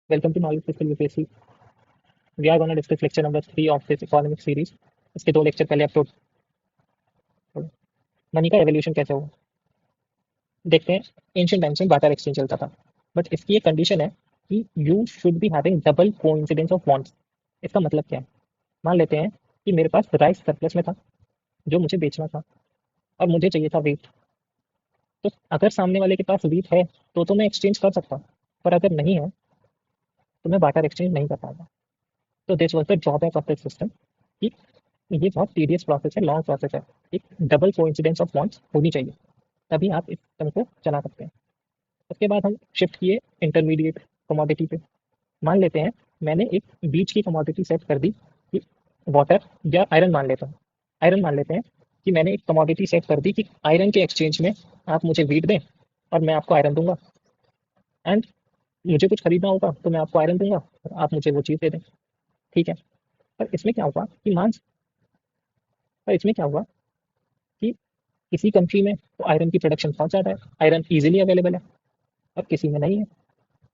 Welcome to Knowledge Physical UPSC. We are going to discuss lecture number 3 of this economic series. इसके 2 lecture पहले upload money का evolution कैसे हुआ देखते हैं। एंशिएंट टाइम्स में बार्टर एक्सचेंज चलता था, बट इसकी एक कंडीशन है कि you should be having double coincidence of bonds. इसका मतलब क्या है? मान लेते हैं कि मेरे पास राइस सरप्लस में था जो मुझे बेचना था और मुझे चाहिए था वीट। तो अगर सामने वाले के पास वीट है तो मैं एक्सचेंज कर सकता हूँ, पर अगर नहीं है तो मैं बार्टर एक्सचेंज नहीं कर पाऊंगा। तो this was the drawback of the system कि ये बहुत टीडियस प्रोसेस है, लॉन्ग प्रोसेस है। एक डबल कोइंसिडेंस ऑफ बॉन्ड्स होनी चाहिए, तभी आप इस सिस्टम को चला सकते हैं। उसके बाद हम शिफ्ट किए इंटरमीडिएट कमोडिटी पे। मान लेते हैं मैंने एक बीच की कमोडिटी सेट कर दी कि वाटर या आयरन मान लेता हूँ। आयरन मान लेते हैं कि मैंने एक कमोडिटी सेट कर दी कि आयरन के एक्सचेंज में आप मुझे वीट दें और मैं आपको आयरन दूंगा, एंड मुझे कुछ खरीदना होगा तो मैं आपको आयरन दूंगा और आप मुझे वो चीज़ दे दें। ठीक है। पर इसमें क्या हुआ कि पर इसमें क्या हुआ कि किसी कंट्री में तो आयरन की प्रोडक्शन बहुत ज़्यादा है, आयरन ईजिली अवेलेबल है, और किसी में नहीं है।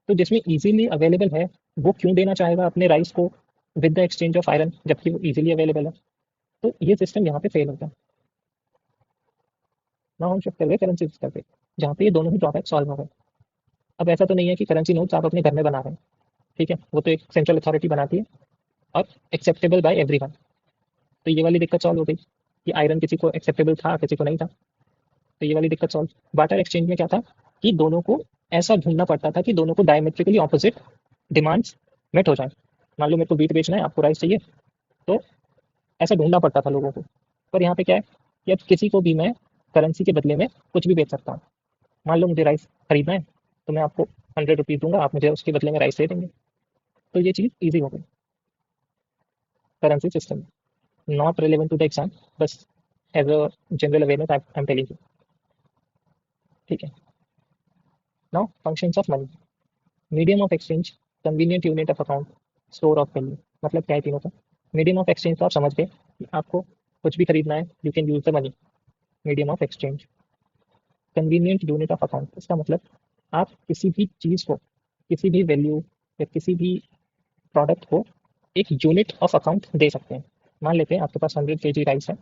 तो जिसमें ईजिली अवेलेबल है वो क्यों देना चाहेगा अपने राइस को with the exchange of iron, जबकि वो ईजिली अवेलेबल है? तो ये सिस्टम यहाँ पे फेल होता है। ना हम शिफ्ट कर गए करेंसी सिस्टम पे, जहाँ पे ये दोनों ही ड्रॉबैक सॉल्व हो गए। अब ऐसा तो नहीं है कि करेंसी नोट्स आप अपने घर में बना रहे हैं, ठीक है, वो तो एक सेंट्रल अथॉरिटी बनाती है और एक्सेप्टेबल बाय एवरी। तो ये वाली दिक्कत सॉल्व हो गई कि आयरन किसी को एक्सेप्टेबल था, किसी को नहीं था। तो ये वाली दिक्कत सॉल्व। बार्टर एक्सचेंज में क्या था कि दोनों को ऐसा ढूंढना पड़ता था कि दोनों को डायमेट्रिकली ऑपोजिट डिमांड्स मेट हो जाए। मान लो मेरे को वीट बेचना है, आपको राइस चाहिए, तो ऐसा ढूंढना पड़ता था लोगों को। पर यहाँ पे क्या है कि अब किसी को भी मैं करेंसी के बदले में कुछ भी बेच सकता हूँ। मान लो मुझे राइस खरीदना है तो मैं आपको 100 रुपीज़ दूंगा, आप मुझे उसके बदले में राइस दे देंगे। तो ये चीज़ ईजी हो गई currency system. Not relevant to the exam, बस as a general awareness I am telling you. ठीक है। Now functions of money, medium of exchange, convenient unit of account, store of value. मतलब क्या है तीनों का? मीडियम ऑफ एक्सचेंज तो आप समझ गए कि आपको कुछ भी खरीदना है, you can use the money, medium of exchange. Convenient unit of account, इसका मतलब आप किसी भी चीज़ को, किसी भी वैल्यू या किसी भी प्रोडक्ट को एक यूनिट ऑफ अकाउंट दे सकते हैं। मान लेते हैं आपके पास 100 kg राइस है,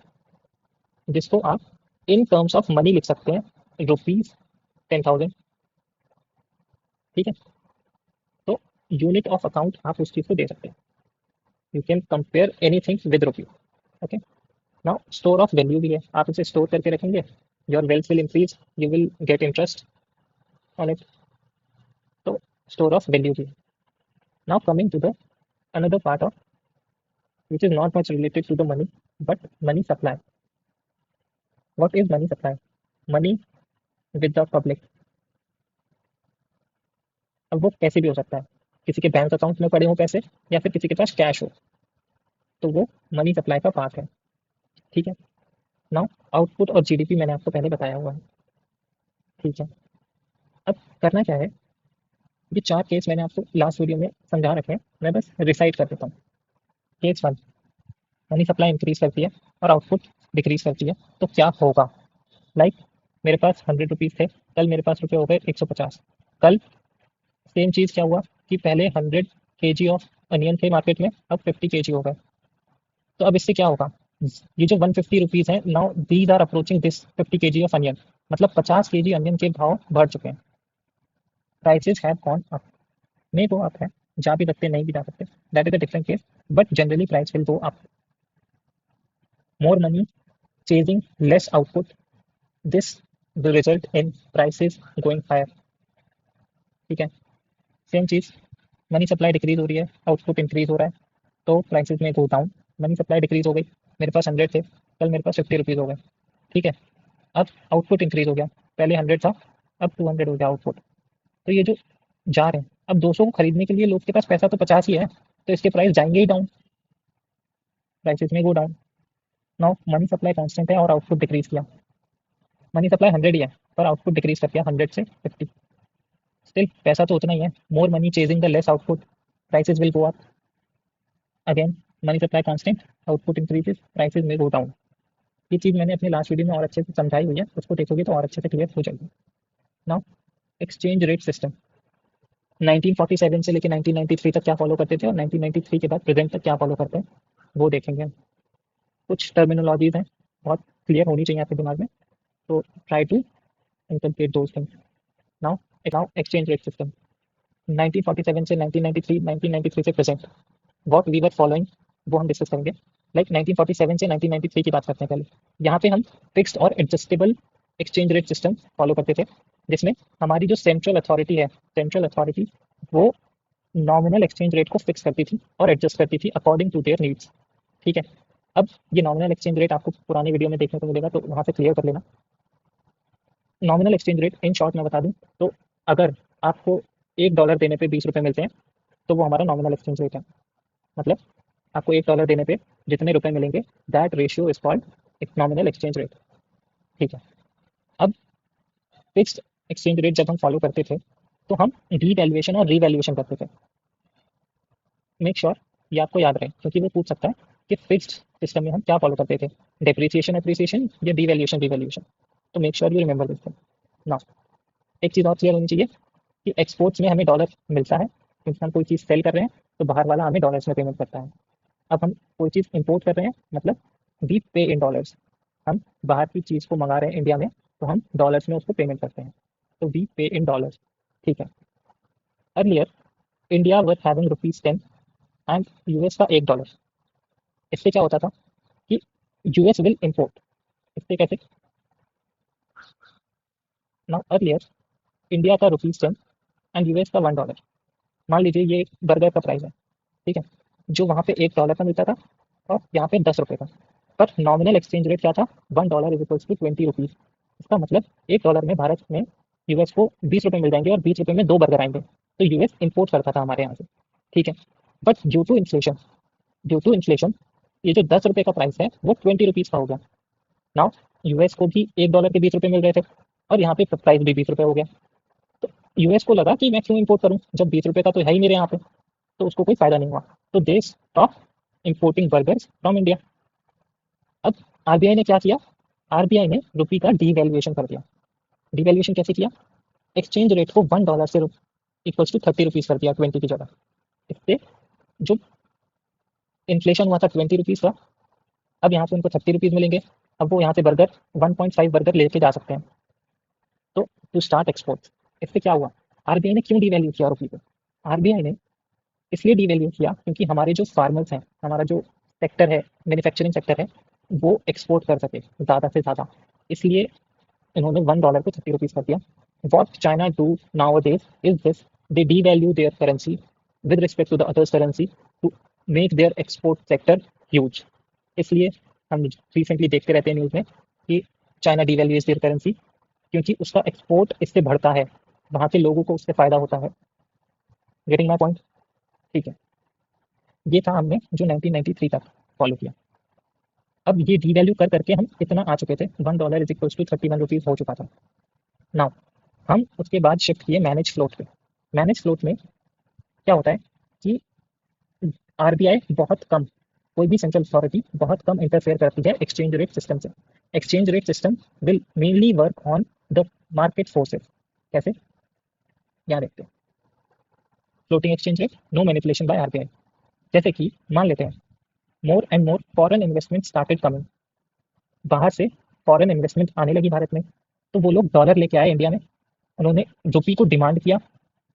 जिसको आप इन टर्म्स ऑफ मनी लिख सकते हैं, रुपीज 10,000। ठीक है। तो यूनिट ऑफ अकाउंट आप उस चीज़ को दे सकते हैं। You can compare anything with rupee. Okay. Now store of value भी है, आप इसे स्टोर करके रखेंगे, your wealth will increase, you will get interest on it. तो स्टोर ऑफ वैल्यू भी है। Now coming to the another part of which is not much related to the money, but money supply. What is money supply? Money with the public. अब वो कैसे भी हो सकता है, किसी के बैंक अकाउंट में पड़े हो पैसे या फिर किसी के पास कैश हो, तो वो मनी सप्लाई का पार्ट है। ठीक है। नाउ आउटपुट और जीडीपी मैंने आपको पहले बताया हुआ है। ठीक है। अब करना क्या है, ये 4 केस मैंने आपको लास्ट वीडियो में समझा रखे हैं, मैं बस रिसाइट कर देता हूँ। केस 1, मनी सप्लाई इंक्रीज करती है और आउटपुट डिक्रीज करती है, तो क्या होगा? लाइक मेरे पास 100 रुपीज़ थे, कल मेरे पास रुपये हो गए 150। कल सेम चीज़ क्या हुआ कि पहले 100 kg ऑफ अनियन थे मार्केट में, अब 50 kg हो गए। तो अब इससे क्या होगा? ये जो 150 रुपीज़ है, now these are approaching this 50 kg of onion, मतलब 50 kg अनियन के भाव बढ़ चुके हैं। Prices have gone up. May go up है, जा भी सकते नहीं भी जा सकते, that is a different case, but generally price will go up. More money chasing less output, this will result in prices going higher। ठीक है। सेम चीज़, मनी सप्लाई डिक्रीज हो रही है, आउटपुट इंक्रीज हो रहा है, तो प्राइसेस में go down. Money supply decrease हो गई, मेरे पास 100 थे, कल मेरे पास 50 रुपीज़ हो गए। ठीक है। अब आउटपुट इंक्रीज हो गया, पहले 100 था, अब 200 हो गया आउटपुट। तो ये जो जा रहे हैं, अब 200 को खरीदने के लिए लोग के पास पैसा तो 50 ही है, तो इसके प्राइस जाएंगे ही डाउन, प्राइसेस में go down. Now money supply constant है और आउटपुट डिक्रीज किया। मनी सप्लाई 100 ही है, पर आउटपुट डिक्रीज कर दिया 100 से 50। स्टिल पैसा तो उतना ही है, more money chasing the less output, prices will go up. Again money supply constant, output increases, prices में गो डाउन। ये चीज़ मैंने अपने लास्ट वीडियो में और अच्छे से समझाई हुई है, उसको देखोगे तो और अच्छे से क्लियर हो जाएगी। नाउ एक्सचेंज रेट सिस्टम, 1947 से लेकर 1993 तक क्या फॉलो करते थे और 1993 के बाद प्रेजेंट तक क्या फॉलो करते हैं वो देखेंगे हम। कुछ टर्मिनोलॉजीज हैं, बहुत क्लियर होनी चाहिए आपके दिमाग में, तो try to interpret those things. Now exchange rate system 1947 से 1993, 1993 से present what we were following वो हम डिस्कस करेंगे। लाइक 1947 से 1993 की बात करते हैं पहले। यहाँ पे हम फिक्स्ड और adjustable exchange rate system follow करते थे, जिसमें हमारी जो सेंट्रल अथॉरिटी वो नॉमिनल एक्सचेंज रेट को फिक्स करती थी और एडजस्ट करती थी अकॉर्डिंग टू देयर नीड्स। ठीक है, अब ये नॉमिनल एक्सचेंज रेट आपको पुरानी वीडियो में देखने को मिलेगा, तो वहाँ से क्लियर कर लेना। Nominal exchange rate in short मैं बता दूं तो अगर आपको $1 देने पे 20 रुपये मिलते हैं तो वो हमारा नॉमिनल एक्सचेंज रेट है। मतलब आपको $1 देने पे जितने रुपए मिलेंगे that ratio is called nominal exchange rate. ठीक है, अब फिक्स्ड एक्सचेंज रेट जब हम फॉलो करते थे तो हम डीवैल्यूएशन और रीवैल्यूएशन करते थे। मेक श्योर ये आपको याद रहे, क्योंकि वो पूछ सकता है कि फिक्स्ड सिस्टम में हम क्या फॉलो करते थे, डेप्रिसिएशन अप्रिसिएशन या डीवैल्यूएशन रिवैल्यूएशन। तो make sure you remember this thing. Now एक चीज़ और क्लियर होनी चाहिए कि एक्सपोर्ट्स में हमें डॉलर मिलता है, क्योंकि हम कोई चीज़ सेल कर रहे हैं तो बाहर वाला हमें डॉलर्स में पेमेंट करता है। अब हम कोई चीज़ इंपोर्ट कर रहे हैं, मतलब वी पे इन डॉलर्स। हम बाहर की चीज़ को मंगा रहे हैं इंडिया में, तो हम डॉलर्स में उसको पेमेंट करते हैं, तो वी पे इन डॉलर्स। ठीक है, earlier India were having ₹10 and US का $1। इससे क्या होता था कि यूएस विल इम्पोर्ट। इससे कैसे? नाउ अर्लियर इंडिया का ₹10 एंड यूएस का $1। मान लीजिए ये बर्गर का प्राइस है, ठीक है, जो वहाँ पे $1 का मिलता था और यहाँ पे ₹10 का। पर नॉमिनल एक्सचेंज रेट क्या था? $1 इज इक्वल्स टू 20 रुपीज़। इसका मतलब $1 में भारत में यूएस को 20 रुपये मिल जाएंगे और 20 रुपये में 2 बर्गर आएंगे। तो यूएस इंपोर्ट करता था हमारे यहाँ से। ठीक है, बट ड्यू टू इन्फ्लेशन ये जो ₹10 का प्राइस है वो 20 रुपीज़ का हो गया। नाउ यूएस को भी $1 के 20 रुपये मिल रहे थे और यहाँ पे प्राइस भी 20 रुपये हो गया। तो यूएस को लगा कि मैं क्यों इंपोर्ट करूँ, जब 20 रुपये का तो है ही मेरे यहाँ पे, तो उसको कोई फायदा नहीं हुआ। तो they stop importing burgers from India. अब आरबीआई ने क्या किया? आरबीआई ने रुपी का डीवैल्यूएशन कर दिया। डीवैल्यूएशन कैसे किया? एक्सचेंज रेट को $1 से इक्वल्स टू 30 रुपीज़ कर दिया, 20 की जगह। इससे जो इन्फ्लेशन हुआ था 20 रुपीज़ का, अब यहाँ से उनको 30 रुपीज़ मिलेंगे। अब वो यहाँ से बर्गर 1.5 बर्गर लेके जा सकते हैं, तो टू स्टार्ट एक्सपोर्ट। इससे क्या हुआ? आरबीआई ने क्यों डीवैल्यू किया रुपी को? आरबीआई ने इसलिए डीवैल्यू किया क्योंकि हमारे जो फार्मर्स हैं, हमारा जो सेक्टर है, मैन्युफैक्चरिंग सेक्टर है, वो एक्सपोर्ट कर सके ज़्यादा से ज़्यादा। इसलिए इन्होंने $1 को 30 रुपीज़ कर दिया। What China do nowadays is this, they devalue their currency with respect to the others currency to make their export sector huge. इसलिए हम रिसेंटली देखते रहते हैं न्यूज़ में कि China devalues their currency, क्योंकि उसका export इससे बढ़ता है, वहाँ के लोगों को उससे फ़ायदा होता है। Getting my point? ठीक है, ये था हमने जो 1993 तक फॉलो किया। अब ये डीवैल्यू कर करके हम इतना आ चुके थे, $1 इज इक्वल्स टू 31 रुपीज़ हो चुका था। नाउ हम उसके बाद शिफ्ट किए मैनेज फ्लोट पे। मैनेज फ्लोट में क्या होता है कि आरबीआई बहुत कम, कोई भी सेंट्रल अथॉरिटी बहुत कम इंटरफेयर करती है एक्सचेंज रेट सिस्टम से। Exchange rate system will mainly work on the market forces. कैसे? यहाँ देखते हैं। Floating exchange rate, no manipulation by RBI. जैसे कि मान लेते हैं more and more foreign investment started coming, बाहर से फॉरेन इन्वेस्टमेंट आने लगी भारत में, तो वो लोग डॉलर लेके आए इंडिया में, उन्होंने रुपी को डिमांड किया,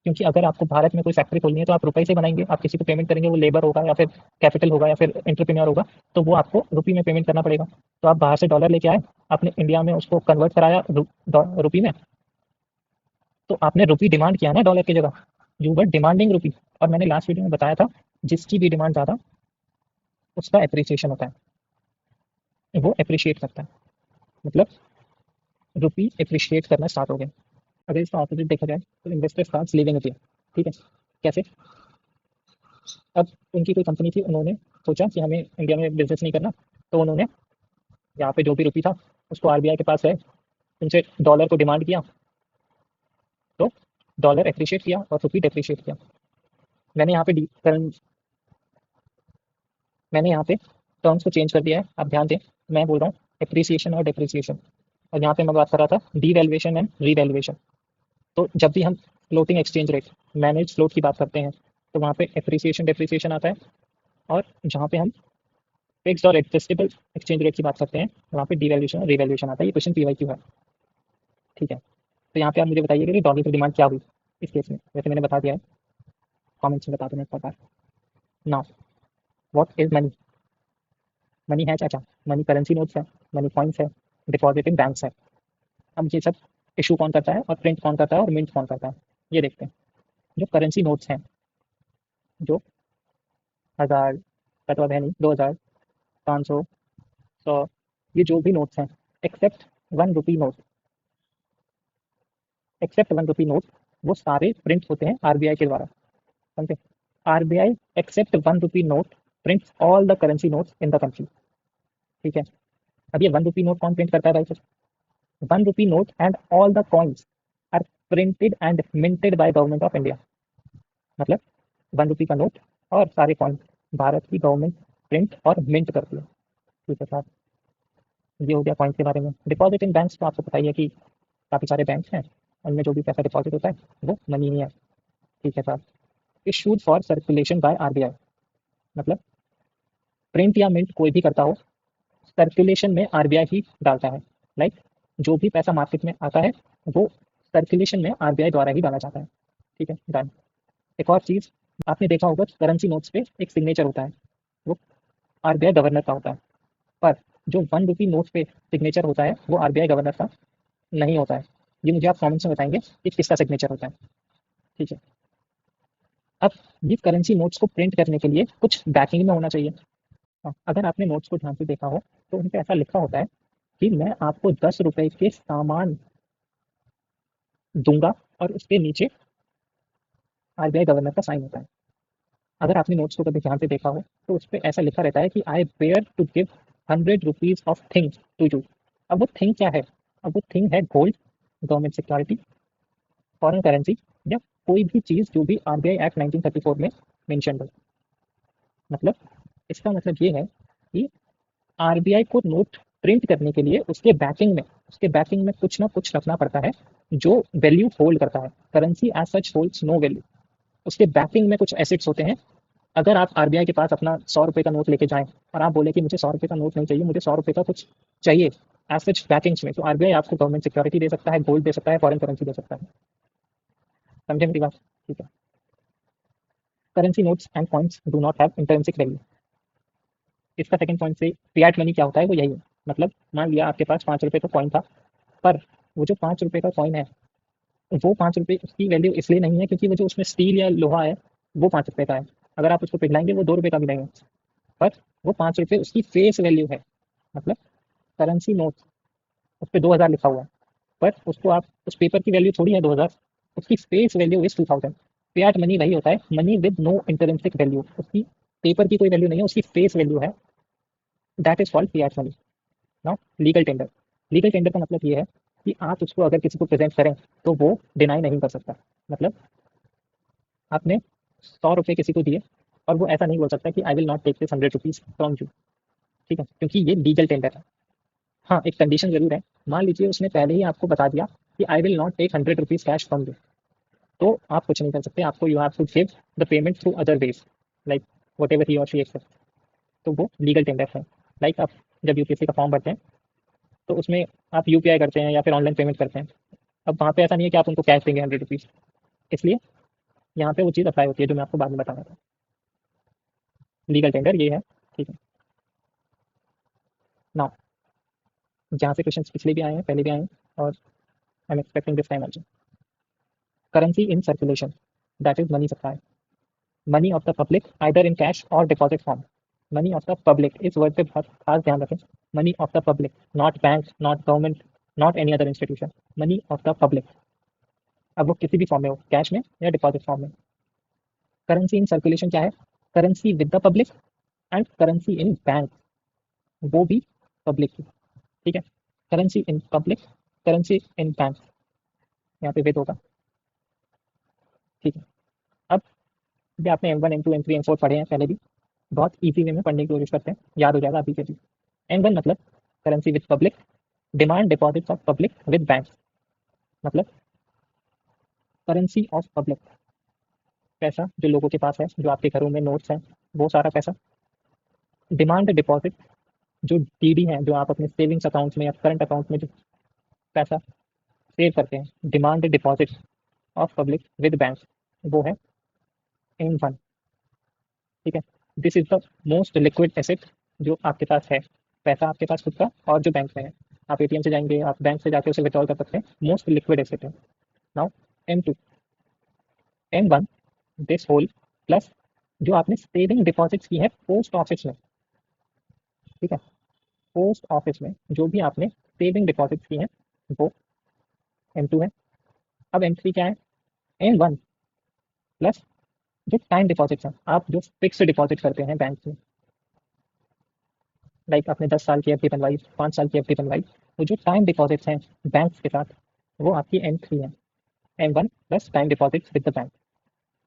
क्योंकि अगर आपको भारत में कोई फैक्ट्री खोलनी है तो आप रुपए से बनाएंगे, आप किसी को पेमेंट करेंगे, वो लेबर होगा या फिर कैपिटल होगा या फिर एंटरप्रेन्योर होगा, तो वो आपको रुपी में पेमेंट करना पड़ेगा। तो आप बाहर से डॉलर लेके आए, आपने इंडिया में उसको कन्वर्ट कराया रुपी में, तो आपने रुपी डिमांड किया ना डॉलर की जगह, यू वर डिमांडिंग रुपी। और मैंने लास्ट वीडियो में बताया था जिसकी भी डिमांड ज़्यादा उसका एप्रिसिएशन होता है, वो एप्रिशिएट करता है, मतलब रुपी एप्रिशिएट करना स्टार्ट हो गया। अगर इसका ऑपोजिट देखा जाए तो इन्वेस्टर स्टार्ट्स लीविंग इंडिया। ठीक है, कैसे? अब उनकी कोई कंपनी थी, उन्होंने सोचा कि हमें इंडिया में बिजनेस नहीं करना, तो उन्होंने यहाँ पे जो भी रुपी था उसको आरबीआई के पास गए, उनसे डॉलर को डिमांड किया, तो डॉलर एप्रिशिएट किया और रुपी डेप्रिशिएट किया। मैंने यहाँ पे मैंने यहाँ पे टर्म्स को चेंज कर दिया है, आप ध्यान दें। मैं बोल रहा हूँ एप्रिसिएशन और डेप्रिसिएशन, और यहाँ पे मैं बात कर रहा था डीवैल्यूएशन एंड रीवैल्यूएशन। तो जब भी हम floating exchange rate, manage float की बात करते हैं तो वहाँ पे एप्रिसिएशन डेप्रिसिएशन आता है। और जहाँ पे हम फिक्स्ड और एडजस्टेबल एक्सचेंज रेट की बात करते हैं वहाँ पे डिवैल्यूएशन और रिवैल्यूएशन आता है। ये क्वेश्चन पीवाईक्यू है, ठीक है। तो यहाँ पे आप मुझे बताइए कि डॉलर की डिमांड क्या हुई इस केस में। वैसे मैंने बता दिया है, कॉमेंट्स में बता देना एक प्रकार। Now what is money? Money है क्या क्या? मनी करेंसी नोट्स है, मनी कॉइन्स है, डिपॉजिट इन बैंक्स है। अब ये सब इशू कौन करता है और प्रिंट कौन करता है और मिंट कौन करता है, ये देखते हैं। जो करेंसी नोट्स हैं, जो 1000 का तो अब है नहीं, 2000, 500, 100, ये जो भी नोट्स हैं, except 1 rupee note, except 1 rupee note, वो सारे प्रिंट होते हैं आरबीआई के द्वारा, समझे। RBI except 1 rupee note prints all the currency notes in the country, ठीक है। अब ये 1 रुपी नोट कौन प्रिंट करता है भाई? 1 rupee note and all the coins are printed and minted by government of India. मतलब 1 रुपी का नोट और सारे कॉइन भारत की गवर्नमेंट प्रिंट और मिंट करती है, ठीक है साहब। ये हो गया कॉइन्स के बारे में। डिपॉजिट इन बैंक्स तो आपको पता ही है कि काफ़ी सारे बैंक हैं, उनमें जो भी पैसा डिपॉजिट होता है वो मनी ही है, ठीक है साहब। Issued for circulation by RBI, मतलब प्रिंट या मिंट कोई भी करता हो, सर्कुलेशन में आरबीआई ही डालता है। लाइक जो भी पैसा मार्केट में आता है वो सर्कुलेशन में आरबीआई द्वारा ही डाला जाता है, ठीक है डन। एक और चीज़ आपने देखा होगा, करेंसी नोट्स पे एक सिग्नेचर होता है, वो आरबीआई गवर्नर का होता है। पर जो 1 रुपी नोट पे सिग्नेचर होता है वो आरबीआई गवर्नर का नहीं होता है। ये मुझे आप कमेंट्स में बताएंगे कि किसका सिग्नेचर होता है, ठीक है। अब ये करेंसी नोट्स को प्रिंट करने के लिए कुछ बैकिंग में होना चाहिए। अगर आपने नोट्स को ध्यान से देखा हो तो उन पे ऐसा लिखा होता है कि मैं आपको 10 रुपए के सामान दूंगा और उसके नीचे आरबीआई गवर्नर का साइन होता है। अगर आपने नोट्स को कभी ध्यान से देखा हो तो उस पर ऐसा लिखा रहता है कि I bear to give 100 rupees of things to you. अब वो थिंग क्या है? अब वो थिंग है gold, government security, foreign currency, या कोई भी चीज़ जो भी आरबीआई एक्ट 1934 में मेंशन हो। मतलब इसका मतलब ये है कि आरबीआई को नोट प्रिंट करने के लिए उसके बैकिंग में कुछ ना कुछ रखना पड़ता है जो वैल्यू होल्ड करता है। Currency as such holds no value, उसके बैकिंग में कुछ एसेट्स होते हैं। अगर आप आरबीआई के पास अपना 100 रुपए का नोट लेके जाएं और आप बोले कि मुझे 100 रुपए का नोट नहीं चाहिए, मुझे 100 रुपए का कुछ चाहिए एज सच बैकिंग्स में, तो आरबीआई आपको गवर्नमेंट सिक्योरिटी दे सकता है, गोल्ड दे सकता है, फॉरेन करेंसी दे सकता है। समझे मेरी बात? ठीक है। Currency notes and coins do not have intrinsic value. इसका सेकंड पॉइंट से फिएट मनी क्या होता है वो यही है। मतलब मान लिया आपके पास 5 रुपए का कॉइन था, पर वो जो 5 रुपए का कॉइन है वो 5 रुपए उसकी वैल्यू इसलिए नहीं है क्योंकि वो जो उसमें स्टील या लोहा है वो 5 रुपए का है। अगर आप उसको पिघलाएंगे वो 2 रुपए का मिलेंगे, पर वो 5 रुपए उसकी फेस वैल्यू है। मतलब करेंसी नोट उस पर 2000 लिखा हुआ है, पर उसको आप उस पेपर की वैल्यू थोड़ी है 2000, उसकी face value is 2000। Fiat money वही होता है, मनी विद नो इंटरिंसिक वैल्यू, उसकी पेपर की कोई वैल्यू नहीं है, उसकी फेस वैल्यू है, that is called fiat money. Now legal tender, legal tender का मतलब ये है कि आप उसको अगर किसी को प्रेजेंट करें तो वो डिनाई नहीं कर सकता। मतलब आपने 100 रुपए किसी को दिए और वो ऐसा नहीं बोल सकता कि I will not take this 100 rupees from you, ठीक है, क्योंकि ये लीगल टेंडर है। हाँ, एक कंडीशन जरूर है। मान लीजिए उसने पहले ही आपको बता दिया कि I will not take 100 rupees cash from you, तो आप कुछ नहीं कर सकते, आपको you have to give the payment through other ways, like whatever he और शी एक्सेप्ट। तो वो लीगल टेंडर है। लाइक आप जब यूपीएससी का फॉर्म भरते हैं तो उसमें आप यूपीआई करते हैं या फिर ऑनलाइन पेमेंट करते हैं। अब वहाँ पे ऐसा नहीं है कि आप उनको कैश देंगे 100 रुपीज़, इसलिए यहाँ पे वो चीज़ अप्लाई होती है जो मैं आपको बाद में बताना था। लीगल टेंडर ये है, ठीक है। नाउ जहाँ से क्वेश्चन पिछले भी आए हैं, पहले भी आए हैं, और I am expecting this time also. Currency in circulation, that is money supply, money of the public either in cash और deposit form. Money of the public, इस वर्ड पे बहुत खास ध्यान रखें। Money of the public, not bank, not government, not any other institution, money of the public. अब वो किसी भी फॉर्म में हो, कैश में या डिपॉजिट फॉर्म में। करेंसी इन सर्कुलेशन क्या है? Currency with the public and currency in bank, वो भी पब्लिक की, ठीक है। Currency in public, currency in bank, यहाँ पे विद होगा, ठीक है। अब भी आपने M1 M2 M3 M4 पढ़े हैं पहले भी, बहुत ईजी वे में पढ़ने की कोशिश करते हैं, याद हो जाएगा अभी के भी। M1 मतलब currency with public, demand deposit of public with bank. मतलब करेंसी ऑफ पब्लिक, पैसा जो लोगों के पास है, जो आपके घरों में नोट्स हैं, वो सारा पैसा। डिमांड डिपॉजिट, जो डीडी है, जो आप अपने सेविंग्स अकाउंट में या करंट अकाउंट में जो पैसा सेव करते हैं, demand deposit of public with bank, वो है M1। ठीक है, this is the most liquid asset जो आपके पास है, पैसा आपके पास खुद का और जो बैंक में है। आप एटीएम से जाएंगे, आप बैंक से जाके उसे विड्रॉल कर सकते हैं, मोस्ट लिक्विड एसेट है। Now M2, M1 this whole plus जो आपने सेविंग डिपॉजिट्स की है पोस्ट ऑफिस में। ठीक है, पोस्ट ऑफिस में जो भी आपने सेविंग डिपॉजिट्स की है वो M2 है। अब M3 क्या है? M1 प्लस जो टाइम डिपॉजिट्स हैं, आप जो फिक्स डिपॉजिट करते हैं बैंक में, लाइक आपने 10 साल की एफडी बनवाई, 5 साल की एफडी बनवाई, वो जो टाइम डिपॉजिट्स हैं बैंक के साथ, वो आपकी M3 है। M1 plus time deposits with the bank,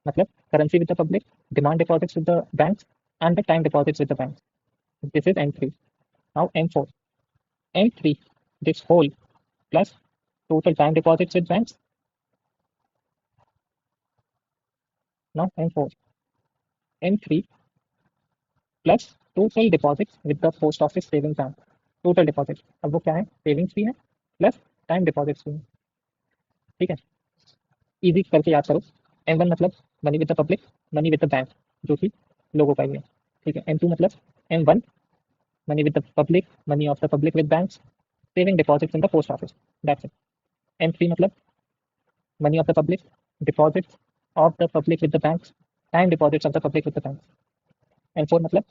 मतलब currency with the public, demand deposits with the bank and the time deposits with the bank, this is M3। Now M4, M3 this whole plus total time deposits with banks. Now M4, M3 plus total deposits with the post office saving bank, total deposit. अब वो क्या है? Savings भी है plus time deposits भी है। ठीक है, इजी करके याद करो। M1 मतलब money with the public, money with the bank, जो कि लोगों का ही है। ठीक है, M2 मतलब M1 money with the public, money of the public with banks, saving deposits in the post office, that's it. M3 मतलब money of the public, deposits of the public with the banks, time deposits of the public with the banks. M4 मतलब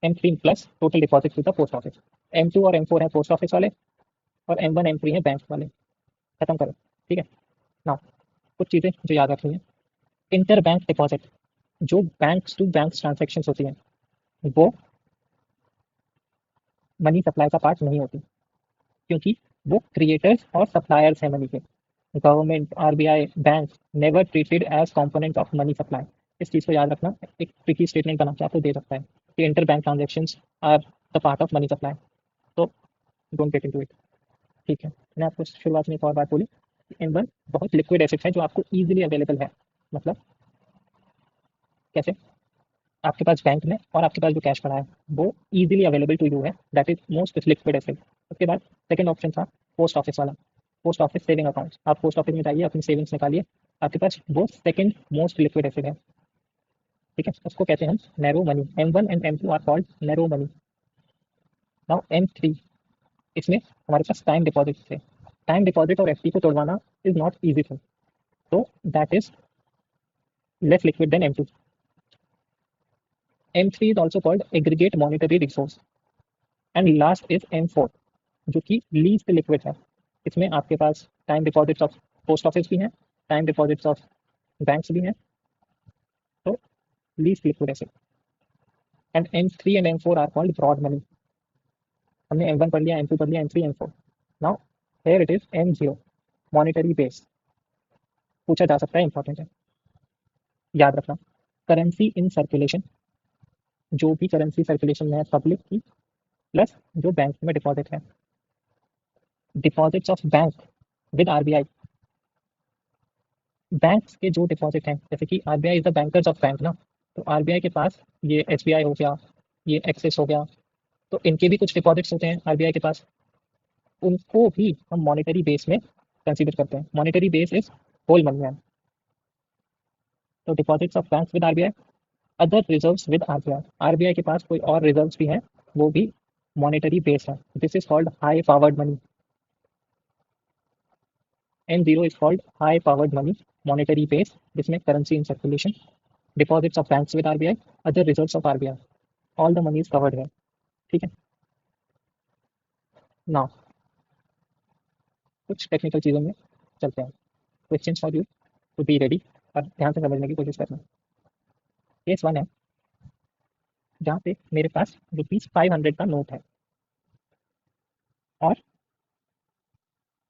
M3 plus total deposit with the post office. M2 और M4 है post office वाले, और M1 M3 है bank वाले। खत्म करो। ठीक है, नाउ कुछ चीज़ें जो याद रखनी है। इंटर बैंक डिपॉजिट, जो बैंक्स टू बैंक्स ट्रांजेक्शन होती हैं, वो मनी सप्लाई का पार्ट नहीं होती, क्योंकि वो क्रिएटर्स और सप्लायर्स हैं मनी के। Government, RBI, bank never treated as component of money supply. इस चीज़ को याद रखना, एक ट्रिकी स्टेटमेंट बना के आपको दे सकता है कि inter bank transaction are the part of money supply, तो डोंट गेट इनटू इट। ठीक है, मैंने आपको शुरुआत में एक और बात बोली कि M1 बहुत लिक्विड एसेट है जो आपको ईजिली अवेलेबल है। मतलब कैसे? आपके पास बैंक में और आपके पास जो कैश पड़ा है वो इजीली अवेलेबल टू यू है, that is most liquid asset. उसके बाद सेकंड ऑप्शन था पोस्ट ऑफिस वाला, पोस्ट ऑफिस सेविंग अकाउंट। आप पोस्ट ऑफिस में जाइए, अपनी सेविंग्स निकालिए, आपके पास वो सेकंड मोस्ट लिक्विड एसेट है। ठीक है, उसको कहते हैं हम narrow money. M1 and M2 are called narrow money. Now M3, इसमें हमारे पास टाइम डिपॉजिट थे। टाइम डिपॉजिट और एफडी को तोड़वाना इज नॉट ईजी थिंग, तो that is less liquid than M2। M3 is also called aggregate monetary resource, and last is M4, जो कि लीस्ट लिक्विड है। इसमें आपके पास time deposits of post office भी हैं, टाइम डिपॉजिट्स ऑफ बैंक्स भी हैं, तो least liquid asset. And M3 and M4 are called broad money. हमने M1 पढ़ लिया, M2 पढ़ लिया, M3 M4। Now here it is M0, monetary base. पूछा जा सकता है, इंपॉर्टेंट है, याद रखना। करेंसी इन सर्कुलेशन, जो भी करेंसी सर्कुलेशन में है पब्लिक की, प्लस जो बैंक में डिपॉजिट है। Deposits of bank with RBI, banks के जो डिपॉजिट हैं, जैसे कि RBI is the bankers of bank ना, तो आरबीआई के पास ये एसबीआई हो गया, ये एक्सिस हो गया, तो इनके भी कुछ डिपॉजिट्स होते हैं आरबीआई के पास, उनको भी हम मॉनेटरी बेस में कंसीडर करते हैं। Monetary base is whole money man. तो deposits of bank with RBI, other reserves with RBI, RBI के पास कोई और रिजर्व्स भी हैं, वो भी मॉनेटरी बेस है। This is called high powered money. M0 is called high powered money, monetary base, जिसमें currency in circulation, deposits of banks with RBI, other reserves of RBI, all the money is covered है। ठीक है, now कुछ technical चीज़ों में चलते हैं। Question for you to be ready, और ध्यान से समझने की कोशिश करना। केस 1 है, जहाँ पे मेरे पास ₹500 का नोट है और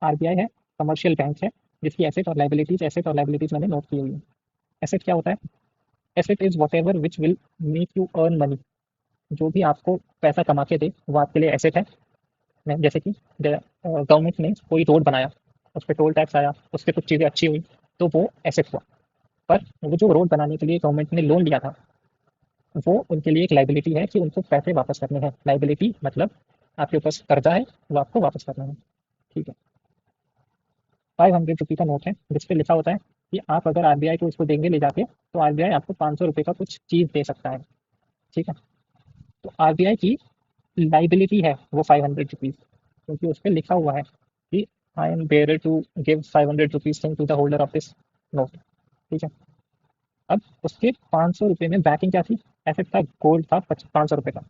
आरबीआई है, कमर्शियल बैंक है, जिसकी एसेट और लाइबिलिटीज मैंने नोट की हुई है। एसेट क्या होता है? Asset is what ever which will make you earn money, जो भी आपको पैसा कमा के दे वो आपके लिए एसेट है। जैसे कि गवर्नमेंट ने कोई रोड बनाया, उस पर टोल टैक्स आया, उस पर कुछ चीज़ें अच्छी हुई, तो वो एसेट हुआ। पर वो जो रोड बनाने के लिए गवर्नमेंट ने लोन लिया था, वो उनके लिए एक लाइबिलिटी है कि उनको पैसे वापस करने हैं। लाइबिलिटी मतलब आपके ऊपर कर्जा है, वो आपको वापस करना है। ठीक है। 500 रुपये का नोट है जिसपे लिखा होता है कि आप अगर आरबीआई को इसको देंगे ले जाके, तो आरबीआई आपको 500 रुपये का कुछ चीज़ दे सकता है। ठीक है। तो आरबीआई की लाइबिलिटी है वो 500 रुपीज़, क्योंकि उस पर लिखा हुआ है कि I am bear to give 500 rupees thing to the holder of this note. ठीक है। अब उसके 500 रुपये में बैकिंग क्या थी? एसेट था, गोल्ड था 500 रुपये का।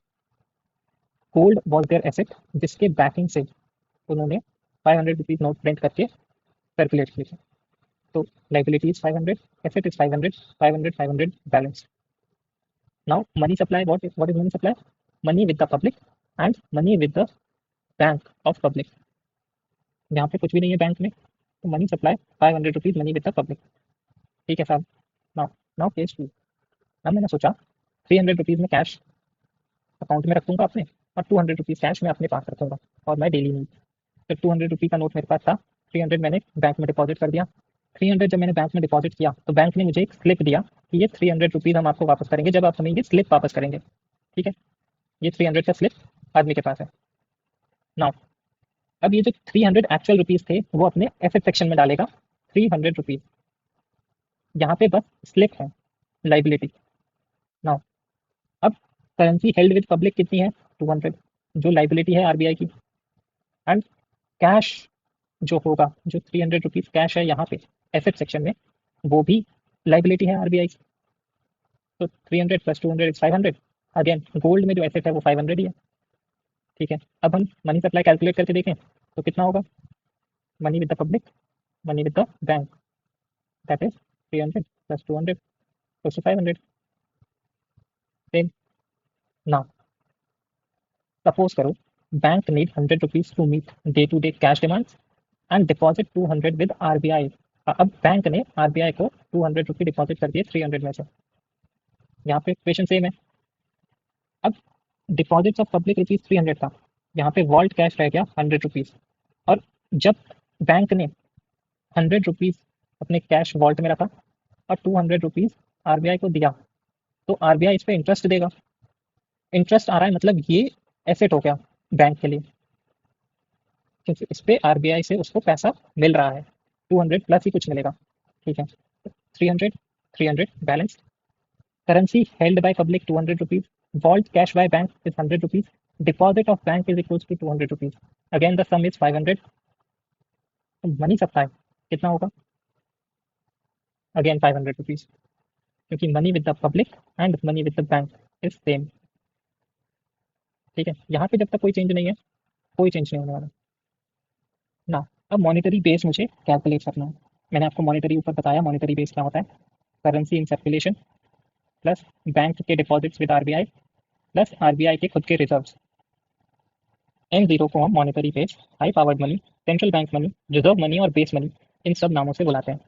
गोल्ड वॉज देयर एसेट जिसके बैकिंग से उन्होंने 500 रुपीज़ नोट प्रिंट करके सर्कुलेट किए थे। तो liability is 500, asset is 500, 500 500 balance. Now money supply, what is money supply? Money with the public and money with the bank of public। यहाँ पे कुछ भी नहीं है बैंक में, तो money supply 500 rupees money with the public. ठीक है साहब। Now now case 2। अब मैंने सोचा 300 रुपीज़ में कैश अकाउंट में रखूंगा अपने, और 200 रुपीज़ कैश मैं अपने पास रखूंगा और मैं डेली नीड। तो 200 रुपये का नोट मेरे पास था, 300 मैंने बैंक में डिपॉजिट कर दिया। 300 जब मैंने बैंक में डिपॉजिट किया तो बैंक ने मुझे एक स्लिप दिया कि ये 300 रुपीज़ हम आपको वापस करेंगे जब आप हमें ये स्लिप वापस करेंगे। ठीक है। ये 300 का स्लिप आदमी के पास है। नाउ अब ये जो 300 एक्चुअल रुपीज़ थे वो अपने एसेट सेक्शन में डालेगा। 300 रुपीज़ यहाँ पे बस स्लिप है, लाइबिलिटी। नाउ अब करेंसी हेल्ड विद पब्लिक कितनी है? 200, जो लाइबिलिटी है आरबीआई की। एंड कैश जो होगा, जो 300 रुपीज़ कैश है यहाँ पे एसेट सेक्शन में, वो भी लाइबिलिटी है आरबीआई की। तो 300 प्लस 200 इज 500। अगेन गोल्ड में जो एसेट है वो 500 ही है। ठीक है। अब हम मनी सप्लाई कैलकुलेट करके देखें तो कितना होगा? Money with the public, money with the bank, that is 300 plus 200 close to 500। Same. Now suppose करो bank need 100 rupees to meet day to day cash demands and deposit 200 with RBI. अब bank ने RBI को 200 रुपये deposit कर दिए 300 में से। यहाँ पे इक्वेशन सेम है। अब डिपॉजिट्स ऑफ पब्लिक रुपीज़ 300 था, यहाँ पे वॉल्ट कैश रह गया 100 रुपीज़। और जब बैंक ने 100 रुपीज़ अपने कैश वॉल्ट में रखा और 200 रुपीज़ आरबीआई को दिया, तो आरबीआई इस पर इंटरेस्ट देगा। इंटरेस्ट आ रहा है मतलब ये एसेट हो गया बैंक के लिए, क्योंकि इस पे आरबीआई से उसको पैसा मिल रहा है। 200 प्लस ही कुछ मिलेगा। ठीक है। 300, 300 balance. Currency held by public 200 rupees, vault cash by bank is 100 rupees, deposit of bank is equals to 200 rupees. Again the sum is 500। Money supply कितना होगा? अगेन 500 रुपीज़, क्योंकि money with the public and money with the bank is same. ठीक है। यहाँ पे जब तक कोई चेंज नहीं है, कोई चेंज नहीं होने वाला ना। अब मॉनेटरी बेस मुझे कैलकुलेट करना है। मैंने आपको मॉनेटरी ऊपर बताया, मॉनेटरी बेस क्या होता है? Currency in circulation plus bank के deposits with RBI plus RBI के खुद के रिजर्व्स। एन जीरो को हम monetary base, high powered money, central bank money, reserve money और बेस मनी, इन सब नामों से बुलाते हैं।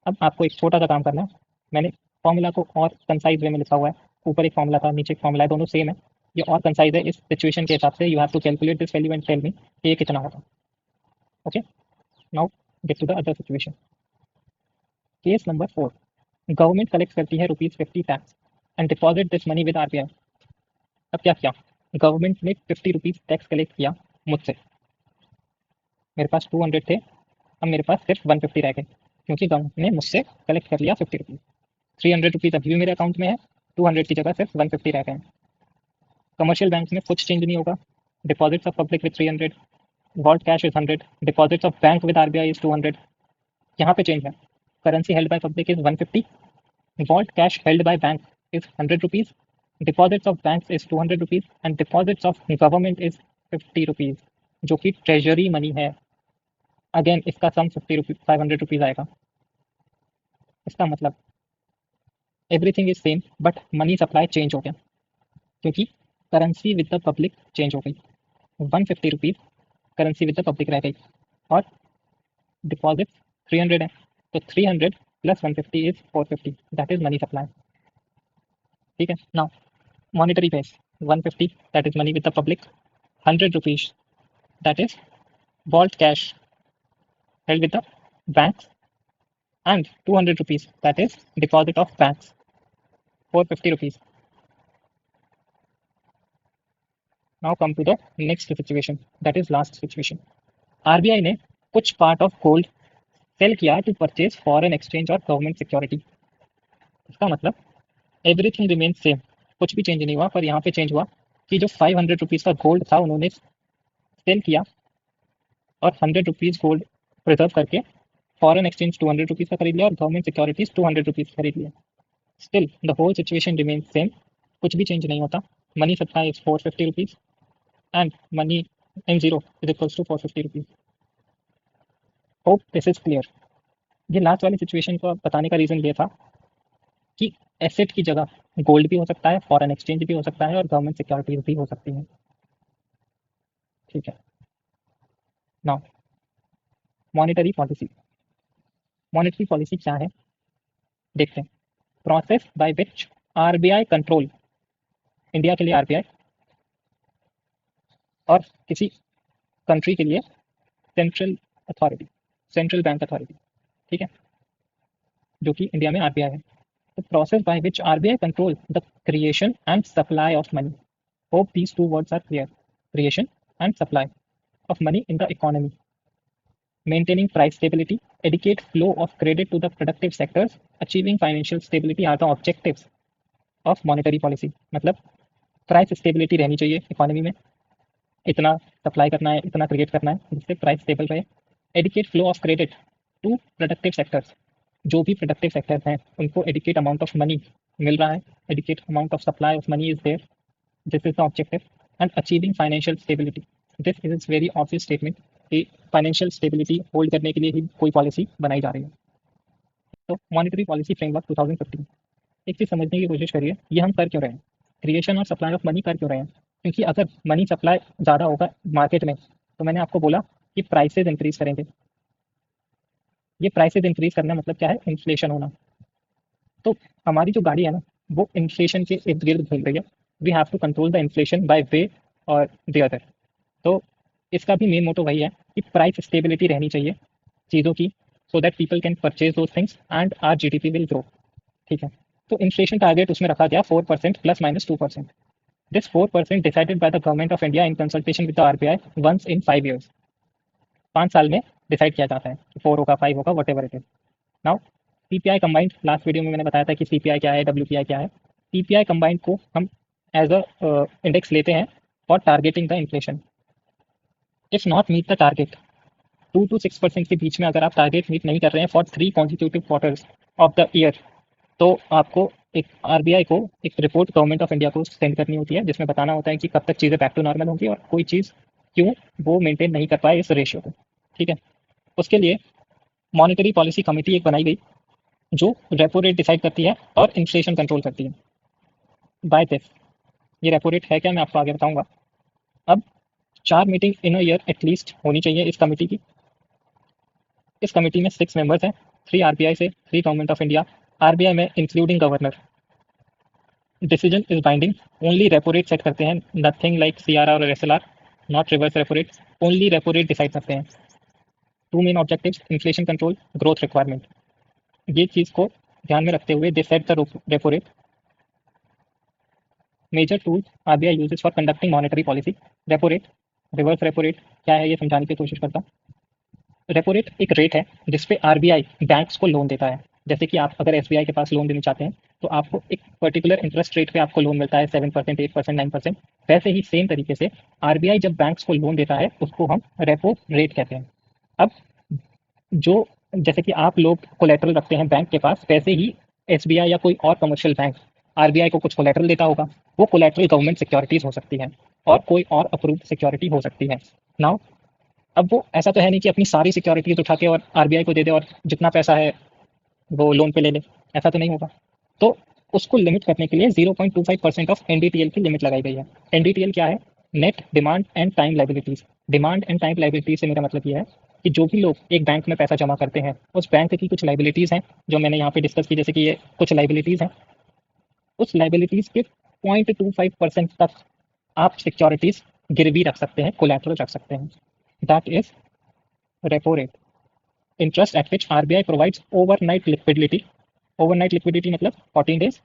अब आपको एक छोटा सा काम करना है। मैंने फॉर्मूला को और कंसाइज वे में लिखा हुआ है। ऊपर एक फॉर्मूला था, नीचे एक फॉर्मूला है, दोनों सेम है। ये और कंसाइज है इस सिचुएशन के हिसाब से। You have to calculate this value and tell me कि ये कितना होगा। Okay. Now get to the other situation. Case number 4। Government collect करती है ₹50 tax and deposit this money with RBI. अब क्या किया? गवर्नमेंट ने ₹50 टैक्स कलेक्ट किया मुझसे। मेरे पास 200 थे, अब मेरे पास सिर्फ 150 रह गए, क्योंकि गवर्नमेंट ने मुझसे कलेक्ट कर लिया ₹50। 300 अभी भी मेरे अकाउंट में है, 200 की जगह सिर्फ 150 रह गए हैं। कमर्शियल बैंक में कुछ चेंज नहीं होगा। Deposits of public with 300, vault cash is 100, deposits of bank with RBI is 200। यहाँ पे चेंज है। Currency held by public is 150, vault cash held by bank is 100 rupees, deposits of bank is 200 rupees and deposits of government is 50 rupees, जो कि treasury money है। Again इसका सम 500 rupees आएगा। इसका मतलब everything is same but money supply change हो गया, क्योंकि currency with the public change हो गई। 150 rupees currency with the public रह गई और डिपॉजिट 300 है, तो 300 plus 150 is 450, that is money supply. ठीक है। Now monetary base 150, that is money with the public, 100 rupees, that is vault cash held with the bank, and 200 rupees, that is deposit of banks, 450 rupees. Now come to the next situation, that is last situation. RBI ने कुछ part of gold cell किया to purchase foreign exchange और government security. इसका मतलब everything remain same, कुछ भी change नहीं हुआ, पर यहाँ पे चेंज हुआ कि जो 500 रुपीज़ का गोल्ड था उन्होंने सेल किया और 100 रुपीज़ गोल्ड प्रिजर्व करके फॉरेन एक्सचेंज 200 रुपीज़ का खरीद लिया और गवर्नमेंट सिक्योरिटीज 200 रुपीज़ खरीद लिया। Still the whole situation remain same, कुछ भी चेंज नहीं होता। Money supply is 450 rupees and money in zero is equals to 450 rupees. Hope this is clear. ये लास्ट वाली सिचुएशन को बताने का रीज़न ये था कि एसेट की जगह गोल्ड भी हो सकता है, फॉरेन एक्सचेंज भी हो सकता है और गवर्नमेंट सिक्योरिटीज भी हो सकती हैं। ठीक है, now monetary policy. Monetary policy क्या है देखते हैं। Process by which RBI control, India के लिए आरबीआई और किसी कंट्री के लिए central authority, central bank authority, ठीक है, जो कि इंडिया में आरबीआई है। तो process by which RBI control the creation and supply of money. Hope these two words are clear. Creation and supply of money in the economy, maintaining price stability, adequate flow of credit to the productive sectors, achieving financial stability are the objectives of monetary policy। मतलब price stability रहनी चाहिए economy में, इतना supply करना है, इतना create करना है जिससे प्राइस स्टेबल रहे। Adequate flow of credit to productive sectors, जो भी प्रोडक्टिव सेक्टर्स हैं उनको एडिकेट अमाउंट ऑफ मनी मिल रहा है, adequate amount of supply of money is there, this is the objective. And achieving financial stability, this is very obvious statement कि financial stability hold करने के लिए ही कोई पॉलिसी बनाई जा रही है। तो मॉनेटरी पॉलिसी फ्रेमवर्क 2015, एक चीज़ समझने की कोशिश करिए, ये हम कर क्यों रहे हैं, क्रिएशन और सप्लाई ऑफ मनी कर क्यों रहे हैं। क्योंकि अगर मनी सप्लाई ज़्यादा होगा मार्केट में तो मैंने आपको बोला कि प्राइसेज इंक्रीज करेंगे। ये प्राइसेज इंक्रीज करना मतलब क्या है, इन्फ्लेशन होना। तो हमारी जो गाड़ी है ना वो इन्फ्लेशन के इर्द गिर्द घूम रही है। We have to control the inflation by way और द अदर। तो इसका भी मेन मोटो वही है कि प्राइस स्टेबिलिटी रहनी चाहिए चीज़ों की, so that people can purchase those things and our GDP will grow. ठीक है, तो इन्फ्लेशन टारगेट उसमें रखा गया 4% plus minus 2%। This 4% decided by the government of India in consultation with the RBI once in 5 years. 5 साल में decide किया जाता है कि 4 होगा, 5 होगा, what ever it is. Now CPI combined, last video में मैंने बताया था कि सीपीआई क्या है, डब्ल्यूपीआई क्या है। सीपीआई कंबाइंड को हम एज अ इंडेक्स लेते हैं for targeting the inflation. If not meet the target 2 to 6% के बीच में अगर आप टारगेट मीट नहीं कर रहे हैं for 3 consecutive quarters of the year, तो आपको एक आरबीआई को एक रिपोर्ट गवर्नमेंट ऑफ इंडिया को सेंड करनी होती है जिसमें बताना होता है कि कब तक चीज़ें बैक टू नॉर्मल होंगी और कोई चीज़ क्यों वो मेंटेन नहीं कर पाए इस रेशियो को। ठीक है, उसके लिए मॉनेटरी पॉलिसी कमेटी एक बनाई गई जो रेपो रेट डिसाइड करती है और इन्फ्लेशन कंट्रोल करती है बाय दिस। ये रेपो रेट है क्या, मैं आपको आगे बताऊंगा। अब 4 meeting in a year at least होनी चाहिए इस कमेटी की। इस कमेटी में 6 मेंबर्स हैं, 3 आरबीआई से, 3 गवर्नमेंट ऑफ इंडिया। आरबीआई में including governor. Decision is binding, only repo rate set करते हैं, नथिंग लाइक सीआरआर और SLR, not reverse repo rate, only repo rate decide करते हैं। 2 main objectives, inflation control, growth requirement. ये चीज़ को ध्यान में रखते हुए they set the repo rate. Major tool RBI uses for conducting monetary policy. Repo rate, reverse repo rate क्या है ये समझाने की कोशिश करता हूँ। रेपो रेट एक रेट है जिसपे आरबीआई बैंक्स को लोन देता है। जैसे कि आप अगर एसबीआई के पास लोन देना चाहते हैं तो आपको एक पर्टिकुलर इंटरेस्ट रेट पे आपको लोन मिलता है, 7%, 8%, 9%। वैसे ही सेम तरीके से आरबीआई जब बैंक्स को लोन देता है उसको हम रेपो रेट कहते हैं। अब जो जैसे कि आप लोग कोलेटरल रखते हैं बैंक के पास, वैसे ही एसबीआई या कोई और कमर्शियल बैंक आरबीआई को कुछ कोलेटरल देता होगा। वो कोलेटरल गवर्नमेंट सिक्योरिटीज हो सकती है और कोई और अप्रूव्ड सिक्योरिटी हो सकती है। नाउ अब वो ऐसा तो है नहीं कि अपनी सारी सिक्योरिटीज उठा के और आरबीआई को दे दे और जितना पैसा है वो लोन पे ले ले, ऐसा तो नहीं होगा। तो उसको लिमिट करने के लिए 0.25% ऑफ एनडीटीएल की लिमिट लगाई गई है। एनडीटीएल क्या है, net demand and time liabilities. Demand and time liabilities से मेरा मतलब यह है कि जो भी लोग एक बैंक में पैसा जमा करते हैं उस बैंक की कुछ लाइबिलिटीज हैं जो मैंने यहाँ पे डिस्कस की, जैसे कि ये कुछ लाइबिलिटीज हैं। उस लाइबिलिटीज के 0.25% तक आप सिक्योरिटीज गिरवी रख सकते हैं, कोलैटरल रख सकते हैं। That is repo rate. interest at which RBI provides overnight liquidity. Overnight liquidity मतलब 14 days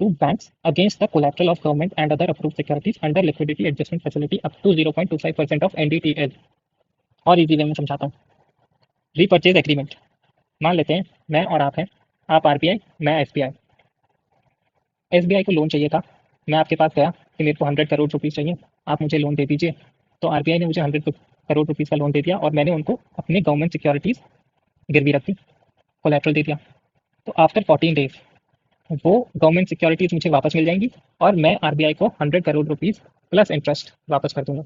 to banks against the collateral of government and other approved securities under liquidity adjustment facility up to 0.25% of NDTL. और easy way में समझाता हूँ. Repurchase agreement. मान लेते हैं मैं और आप हैं, आप आरबीआई, मैं एसबीआई. एसबीआई को लोन चाहिए था, मैं आपके पास गया कि मेरे को 100 करोड़ रुपीज़ चाहिए, आप मुझे लोन दे दीजिए. तो आरबीआई ने मुझे 100 करोड़ रुपीज़ का लोन दे दिया और मैंने उनको अपनी गवर्नमेंट सिक्योरिटीज़ गिरवी रख दी, कोलेट्रल दे दिया. तो आफ्टर 14 डेज वो गवर्नमेंट सिक्योरिटीज़ मुझे वापस मिल जाएंगी और मैं आरबीआई को 100 करोड़ रुपीज़ प्लस इंटरेस्ट वापस कर दूंगा.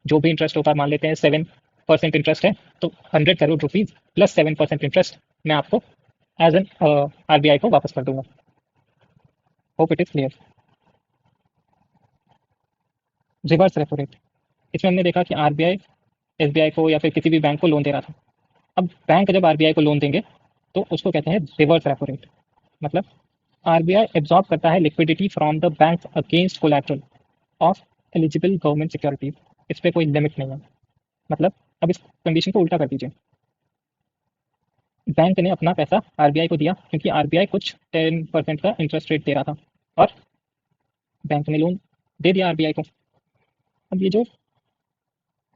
जो भी इंटरेस्ट होगा, मान लेते हैं 7% इंटरेस्ट है, तो 100 करोड़ रुपीज़ प्लस 7% इंटरेस्ट मैं आपको एज एन आरबीआई को वापस कर दूंगा. Hope it is clear. Reverse repo rate. इसमें हमने देखा कि आरबीआई एसबीआई को या फिर किसी भी बैंक को लोन दे रहा था. अब बैंक जब आरबीआई को लोन देंगे तो उसको कहते हैं रिवर्स रेपो रेट. मतलब आरबीआई एब्जॉर्ब करता है liquidity from the bank against collateral of eligible government securities. इस पर कोई लिमिट नहीं है. मतलब अब इस कंडीशन को उल्टा कर दीजिए. बैंक ने अपना पैसा आरबीआई को दिया क्योंकि आरबीआई कुछ 10% का इंटरेस्ट रेट दे रहा था और बैंक ने लोन दे दिया आरबीआई को. अब ये जो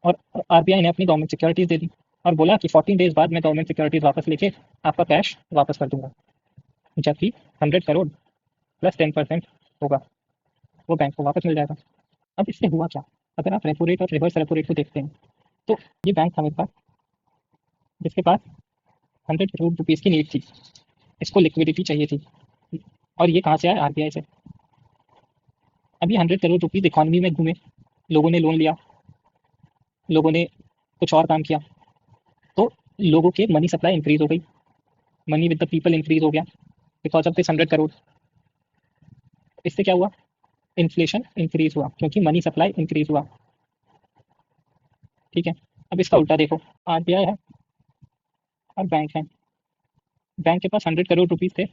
और आरबीआई ने अपनी गवर्नमेंट सिक्योरिटीज दे दी और बोला कि 14 डेज बाद मैं गवर्नमेंट सिक्योरिटीज वापस लेके आपका कैश वापस कर दूंगा. जबकि 100 करोड़ प्लस 10% होगा, वो बैंक को वापस मिल जाएगा. अब इससे हुआ क्या? अगर आप रेपो रेट और रिवर्स रेपो रेट को देखते हैं तो ये बैंक था मेरे पास, जिसके पास 100 करोड़ रुपीज़ की नीड थी, इसको लिक्विडिटी चाहिए थी और ये कहाँ से आया? आरबीआई से. अब ये 100 करोड़ रुपीज़ इकोनॉमी में घूमे, लोगों ने लोन लिया, लोगों ने कुछ और काम किया, तो लोगों के मनी सप्लाई इंक्रीज हो गई, money with the people increase हो गया बिकॉज ऑफ दिस 100 करोड़. इससे क्या हुआ? इन्फ्लेशन इंक्रीज हुआ क्योंकि मनी सप्लाई इंक्रीज हुआ. ठीक है. अब इसका उल्टा देखो, आरबीआई है और बैंक है. बैंक के पास 100 करोड़ रुपीज़ थे,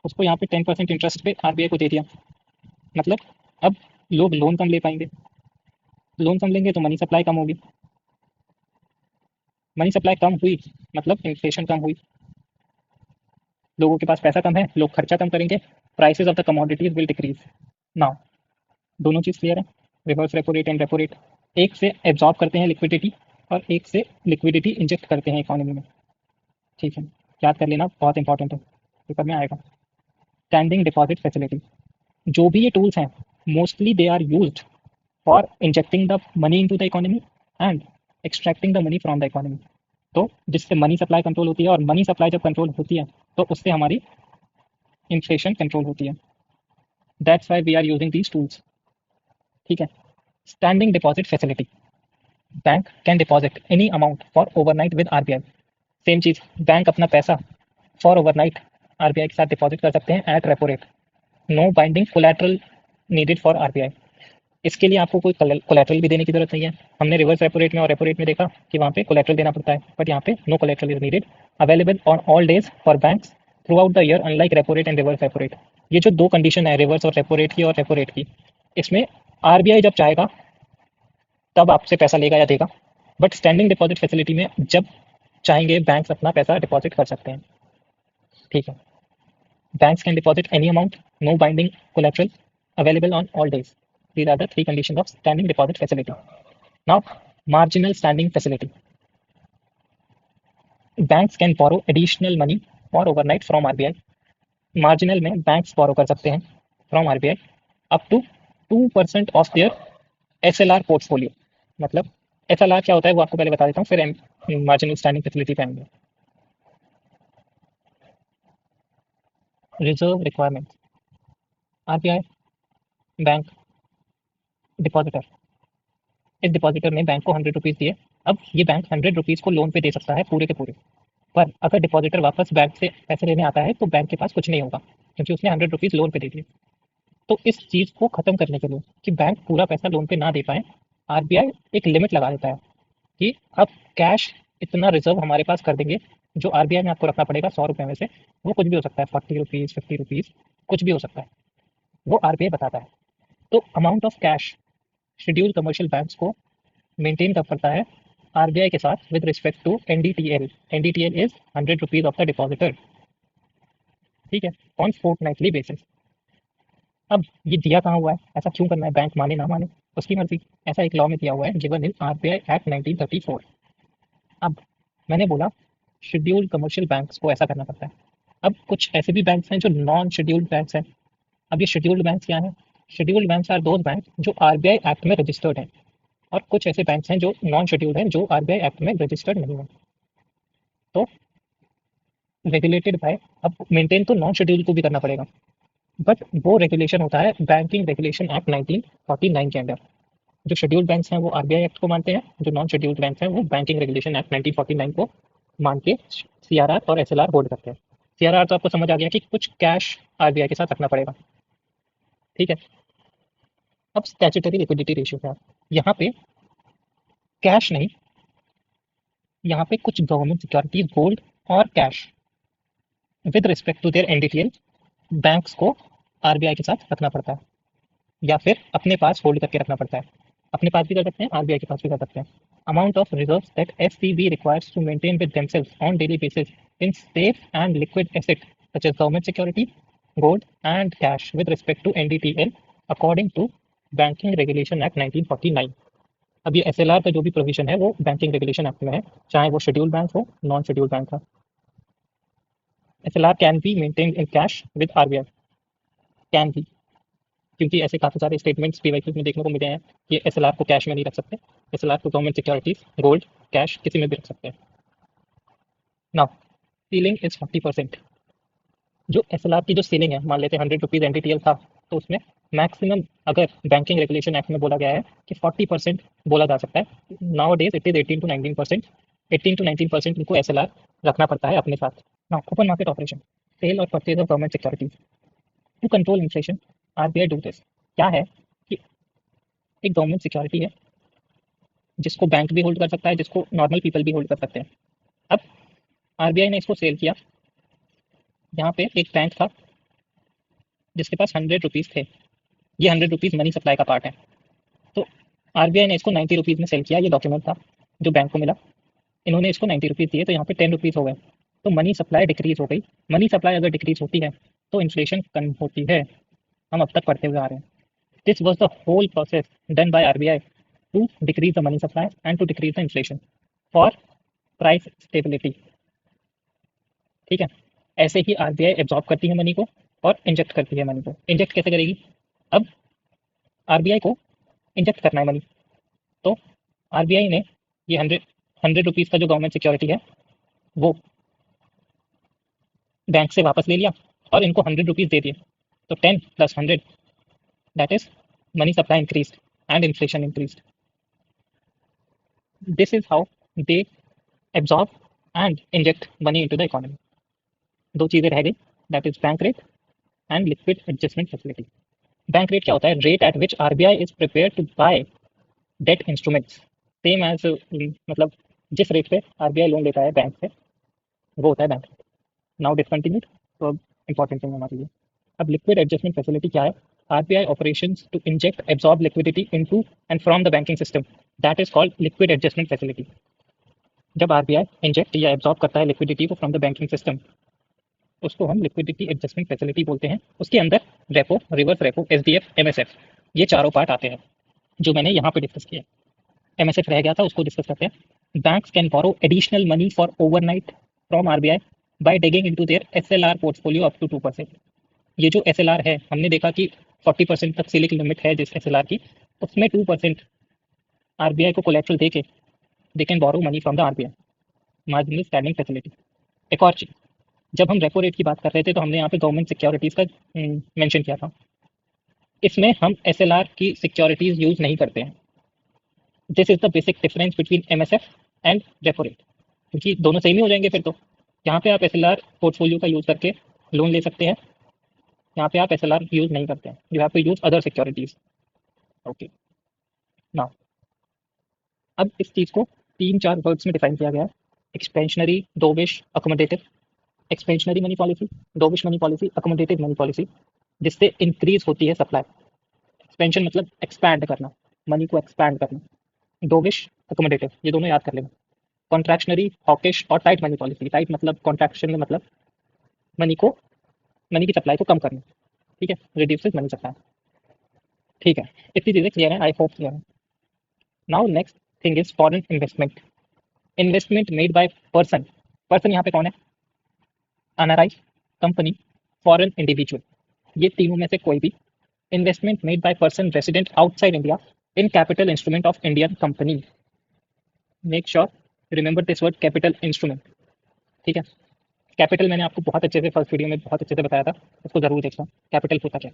उसको यहाँ पे 10% इंटरेस्ट पे आरबीआई को दे दिया. मतलब अब लोग लोन कम ले पाएंगे, लोन कम लेंगे तो मनी सप्लाई कम होगी, मनी सप्लाई कम हुई मतलब इन्फ्लेशन कम हुई, लोगों के पास पैसा कम है, लोग खर्चा कम करेंगे, prices of the commodities will decrease. Now दोनों चीज़ क्लियर है. Reverse repo rate and repo rate एक से एब्जॉर्ब करते हैं लिक्विडिटी और एक से लिक्विडिटी इंजेक्ट करते हैं इकोनॉमी में. ठीक है, याद कर लेना, बहुत इंपॉर्टेंट है, पेपर में आएगा. Standing deposit facility. जो भी ये टूल्स हैं mostly they are used for injecting the money into the economy and extracting the money from the economy. तो जिससे मनी सप्लाई कंट्रोल होती है और मनी सप्लाई जब कंट्रोल होती है तो उससे हमारी इन्फ्लेशन कंट्रोल होती है. That's why we are using these tools. ठीक है. Standing deposit facility. Bank can deposit any amount for overnight with RBI. Same चीज, बैंक अपना पैसा फॉर ओवरनाइट आरबीआई के साथ डिपॉजिट कर सकते हैं at repo rate. No binding collateral needed for RBI. इसके लिए आपको कोई कोलैटरल भी देने की जरूरत नहीं है. हमने रिवर्स रेपो रेट में और रेपो रेट में देखा कि वहाँ पे कोलैटरल देना पड़ता है, बट यहाँ पे no collateral is needed. Available on all days for banks throughout the year unlike repo rate and reverse repo rate. ये जो दो कंडीशन है रिवर्स और रेपो रेट की और रेपो रेट की, इसमें आरबीआई जब चाहेगा तब आपसे पैसा लेगा या देगा, बट स्टैंडिंग डिपॉजिट फैसिलिटी में जब चाहेंगे बैंक्स अपना पैसा डिपॉजिट कर सकते हैं. ठीक है. Banks can deposit any amount, no binding collateral, available on all days. These are the three conditions of standing deposit facility. Now, marginal standing facility. Banks can borrow additional money for overnight from RBI. Marginal में banks borrow कर सकते हैं from RBI up to 2% of their SLR portfolio. मतलब SLR क्या होता है वो आपको पहले बता देता हूँ, फिर marginal standing facility पे आएंगे. Reserve requirements. RBI, bank, depositor. इस डिपॉजिटर ने बैंक को 100 रुपीज़ दिए. अब ये बैंक 100 रुपीज़ को लोन पे दे सकता है पूरे के पूरे, पर अगर डिपॉजिटर वापस बैंक से पैसे लेने आता है तो बैंक के पास कुछ नहीं होगा क्योंकि उसने 100 रुपीज़ लोन पे दे दिए. तो इस चीज़ को खत्म करने के लिए कि बैंक पूरा पैसा लोन पे ना दे पाए, आरबीआई एक लिमिट लगा देता है कि अब कैश इतना रिजर्व हमारे पास कर देंगे, जो आरबीआई में आपको रखना पड़ेगा 100 रुपये में से, वो कुछ भी हो सकता है, 40 रुपीज़, 50 रुपीज़, कुछ भी हो सकता है, वो आरबीआई बताता है. तो amount of cash scheduled commercial banks को मेंटेन कब करता है? आरबीआई के साथ with respect to NDTL. NDTL is 100 rupees of the depositor, ठीक है, ऑन फोर्टनाइटली बेसिस। अब ये दिया कहाँ हुआ है, ऐसा क्यों करना है, बैंक माने ना माने उसकी मर्जी, ऐसा एक लॉ में दिया हुआ है, गिवन इन आरबीआई एक्ट 1934। अब मैंने बोला शेड्यूल्ड कमर्शियल बैंक्स को ऐसा करना पड़ता है। अब कुछ ऐसे भी बैंक्स हैं जो नॉन शेड्यूल्ड बैंक्स हैं। अब ये शेड्यूल्ड बैंक्स क्या हैं? Scheduled banks are those bank जो आरबीआई एक्ट में रजिस्टर्ड हैं, और कुछ ऐसे बैंक्स हैं जो नॉन शेड्यूल्ड हैं, जो आरबीआई एक्ट में रजिस्टर्ड नहीं है। तो रेगुलेटेड बाय, अब मेंटेन तो नॉन शेड्यूल्ड को भी करना पड़ेगा, बट वो रेगुलेशन होता है बैंकिंग रेगुलेशन एक्ट 1949 के अंडर। जो शेड्यूल्ड बैंक्स हैं वो आरबीआई एक्ट को मानते हैं, जो नॉन शेड्यूल्ड बैंक्स हैं वो बैंकिंग रेगुलेशन एक्ट 1949 को मान के सीआरआर और एसएलआर होल्ड करते हैं। सीआरआर तो आपको समझ आ गया कि कुछ कैश आरबीआई के साथ रखना पड़ेगा, ठीक है। अब स्टैट्यूटरी लिक्विडिटी रेशियो क्या है, यहाँ पे कैश नहीं, यहाँ पे कुछ गवर्नमेंट सिक्योरिटीज गोल्ड और cash with respect to their NDTL banks को आरबीआई के साथ रखना पड़ता है, या फिर अपने पास होल्ड करके रखना पड़ता है। अपने पास भी कर सकते हैं, आरबीआई के पास भी कर सकते हैं। Amount of reserves that SCB requires to maintain with themselves on daily basis in safe and liquid asset such as government security, gold and cash with respect to NDTL according to banking regulation act 1949। अब ये SLR का जो भी provision है वो banking regulation act में है, चाहे वो शेड्यूल बैंक हो नॉन शेड्यूल बैंक हो। SLR can be maintained in cash with RBI, can be, क्योंकि ऐसे काफ़ी सारे स्टेटमेंट्स पीवाईक्यू में देखने को मिले हैं कि एसएलआर को कैश में नहीं रख सकते, एसएलआर को गवर्नमेंट सिक्योरिटीज गोल्ड कैश किसी में भी रख सकते हैं। Now ceiling is 40%। जो एसएलआर की जो सीलिंग है, मान लेते हैं 100 रुपीज एनडीटीएल था, तो उसमें मैक्सिमम अगर बैंकिंग रेगुलेशन एक्ट में बोला गया है कि 40% बोला जा सकता है। Now days it is 18 to 19%, 18 to 19% उनको एसएलआर रखना पड़ता है अपने साथ। Now open market operation, sale और purchase of government securities to control inflation, RBI do this. क्या है कि एक गवर्नमेंट सिक्योरिटी है जिसको बैंक भी होल्ड कर सकता है, जिसको नॉर्मल पीपल भी होल्ड कर सकते हैं। अब आरबीआई ने इसको सेल किया, यहाँ पे एक बैंक था जिसके पास 100 रुपीज़ थे, ये 100 रुपीज़ मनी सप्लाई का पार्ट है, तो आरबीआई ने इसको 90 रुपीज़ में सेल किया। ये डॉक्यूमेंट था जो बैंक को मिला, इन्होंने इसको 90 रुपीज़ दिए, तो यहाँ पे 10 रुपीज़ हो गए, तो मनी सप्लाई डिक्रीज हो गई। मनी सप्लाई अगर डिक्रीज होती है तो इन्फ्लेशन कम होती है, हम अब तक पढ़ते हुए आ रहे हैं। This was the whole process done by RBI to decrease the money supply and to decrease the inflation for price stability, ठीक है। ऐसे ही आरबीआई एब्जॉर्ब करती है मनी को और इंजेक्ट करती है मनी को। इंजेक्ट कैसे करेगी, अब आरबीआई को इंजेक्ट करना है मनी, तो आरबीआई ने ये 100 रुपीज़ का जो गवर्नमेंट सिक्योरिटी है वो बैंक से वापस ले लिया और इनको 100 रुपीज़ दे दिए, तो 10 + 100 that is money supply increase and inflation increase. This is how they absorb and inject money into the economy. दो चीज़ें रह गई, that is bank rate and liquid adjustment facility. Bank rate क्या होता है, rate at which RBI is prepare to buy debt instruments, same as, मतलब जिस rate पे आरबीआई लोन लेता है बैंक से, वो होता है बैंक रेट। नाउ डिसकंटिन्यूड, तो अब इंपॉर्टेंट थिंग हमारे लिए। अब लिक्विड एडजस्टमेंट फैसिलिटी क्या है, RBI operations to inject absorb liquidity into and from the banking system, that is called liquid adjustment facility. जब आरबीआई इंजेक्ट या एब्जॉर्ब करता है लिक्विडिटी को फ्रॉम द बैंकिंग सिस्टम, उसको हम लिक्विडिटी एडजस्टमेंट फैसिलिटी बोलते हैं। उसके अंदर repo, reverse repo, SDF, MSF, ये चारों पार्ट आते हैं जो मैंने यहाँ पे डिस्कस किया। एमएसएफ रह गया था, उसको डिस्कस करते हैं। Banks can borrow additional money for overnight from RBI by digging into their SLR portfolio up to 2%। ये जो एसएलआर है, हमने देखा कि 40% तक सीलिंग लिमिट है जिस एसएलआर की, उसमें 2% आरबीआई को कोलेट्रल दे के they can borrow money from the RBI, marginal standing facility. एक और चीज, जब हम रेपो रेट की बात कर रहे थे तो हमने यहाँ पे गवर्नमेंट सिक्योरिटीज का मेंशन किया था, इसमें हम एसएलआर की सिक्योरिटीज यूज नहीं करते हैं। This is the basic difference between MSF and repo rate, क्योंकि दोनों सेम ही हो जाएंगे फिर तो। यहाँ पे आप एसएलआर पोर्टफोलियो का यूज करके लोन ले सकते हैं, यहाँ पे आप एसएलआर यूज नहीं करते हैं, you have to use other securities. Okay, now अब इस चीज को 3-4 वर्ड्स में डिफाइन किया गया है, expansionary, dovish, accommodative. Expansionary money policy, dovish money policy, accommodative money policy, जिससे इंक्रीज होती है सप्लाई। एक्सपेंशन मतलब एक्सपैंड करना, मनी को एक्सपैंड करना। डोविश अकोमोडेटिव, ये दोनों याद कर लेना। कॉन्ट्रैक्शनरी, हॉकिश और टाइट मनी पॉलिसी। टाइट मतलब कॉन्ट्रैक्शन में मतलब मनी को मनी की सप्लाई को कम करना, ठीक है, रिड्यूसेस मनी सप्लाई, ठीक है। इतनी चीज़ें क्लियर है, आई होप क्लियर है। Now next thing is foreign investment. Investment made by person, person यहाँ पे कौन है, एनआरआई, कंपनी, फॉरेन इंडिविजुअल, ये तीनों में से कोई भी investment made by person resident outside India in capital instrument of Indian company. Make sure remember this word capital instrument, ठीक है। कैपिटल मैंने आपको बहुत अच्छे से फर्स्ट वीडियो में बहुत अच्छे से बताया था, उसको जरूर देखना कैपिटल होता क्या।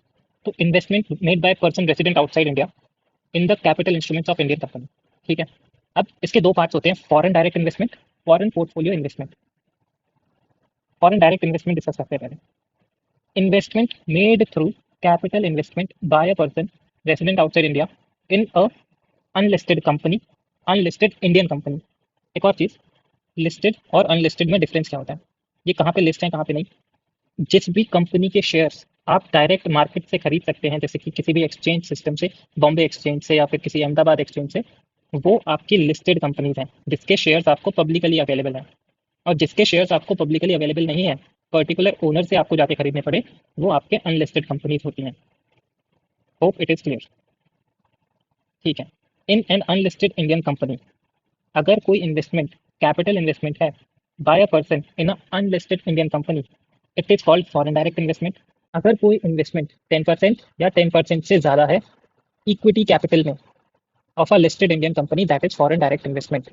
तो investment made by person resident outside India in the capital instruments of Indian company, ठीक है। अब इसके दो पार्ट्स होते हैं, foreign direct investment, foreign portfolio investment. Foreign direct investment discuss करते हैं पहले। Investment made through capital investment by a person resident outside India in a unlisted company, unlisted Indian company. एक और चीज, लिस्टेड और अनलिस्टेड में डिफरेंस क्या होता है, ये कहाँ पे लिस्ट है कहाँ पे नहीं। जिस भी कंपनी के शेयर्स आप डायरेक्ट मार्केट से खरीद सकते हैं, जैसे कि किसी भी एक्सचेंज सिस्टम से, बॉम्बे एक्सचेंज से या फिर किसी अहमदाबाद एक्सचेंज से, वो आपकी लिस्टेड कंपनीज हैं जिसके शेयर्स आपको पब्लिकली अवेलेबल हैं। और जिसके शेयर्स आपको पब्लिकली अवेलेबल नहीं है, पर्टिकुलर ओनर से आपको जाके खरीदने पड़े, वो आपके अनलिस्टेड कंपनीज होती हैं। होप इट इज क्लियर, ठीक है। In an unlisted Indian company, अगर कोई इन्वेस्टमेंट कैपिटल इन्वेस्टमेंट है by a person in a unlisted Indian company, it is called foreign direct investment. अगर कोई इन्वेस्टमेंट 10% या 10% से ज़्यादा है इक्विटी कैपिटल में of a listed Indian company, that is foreign direct investment.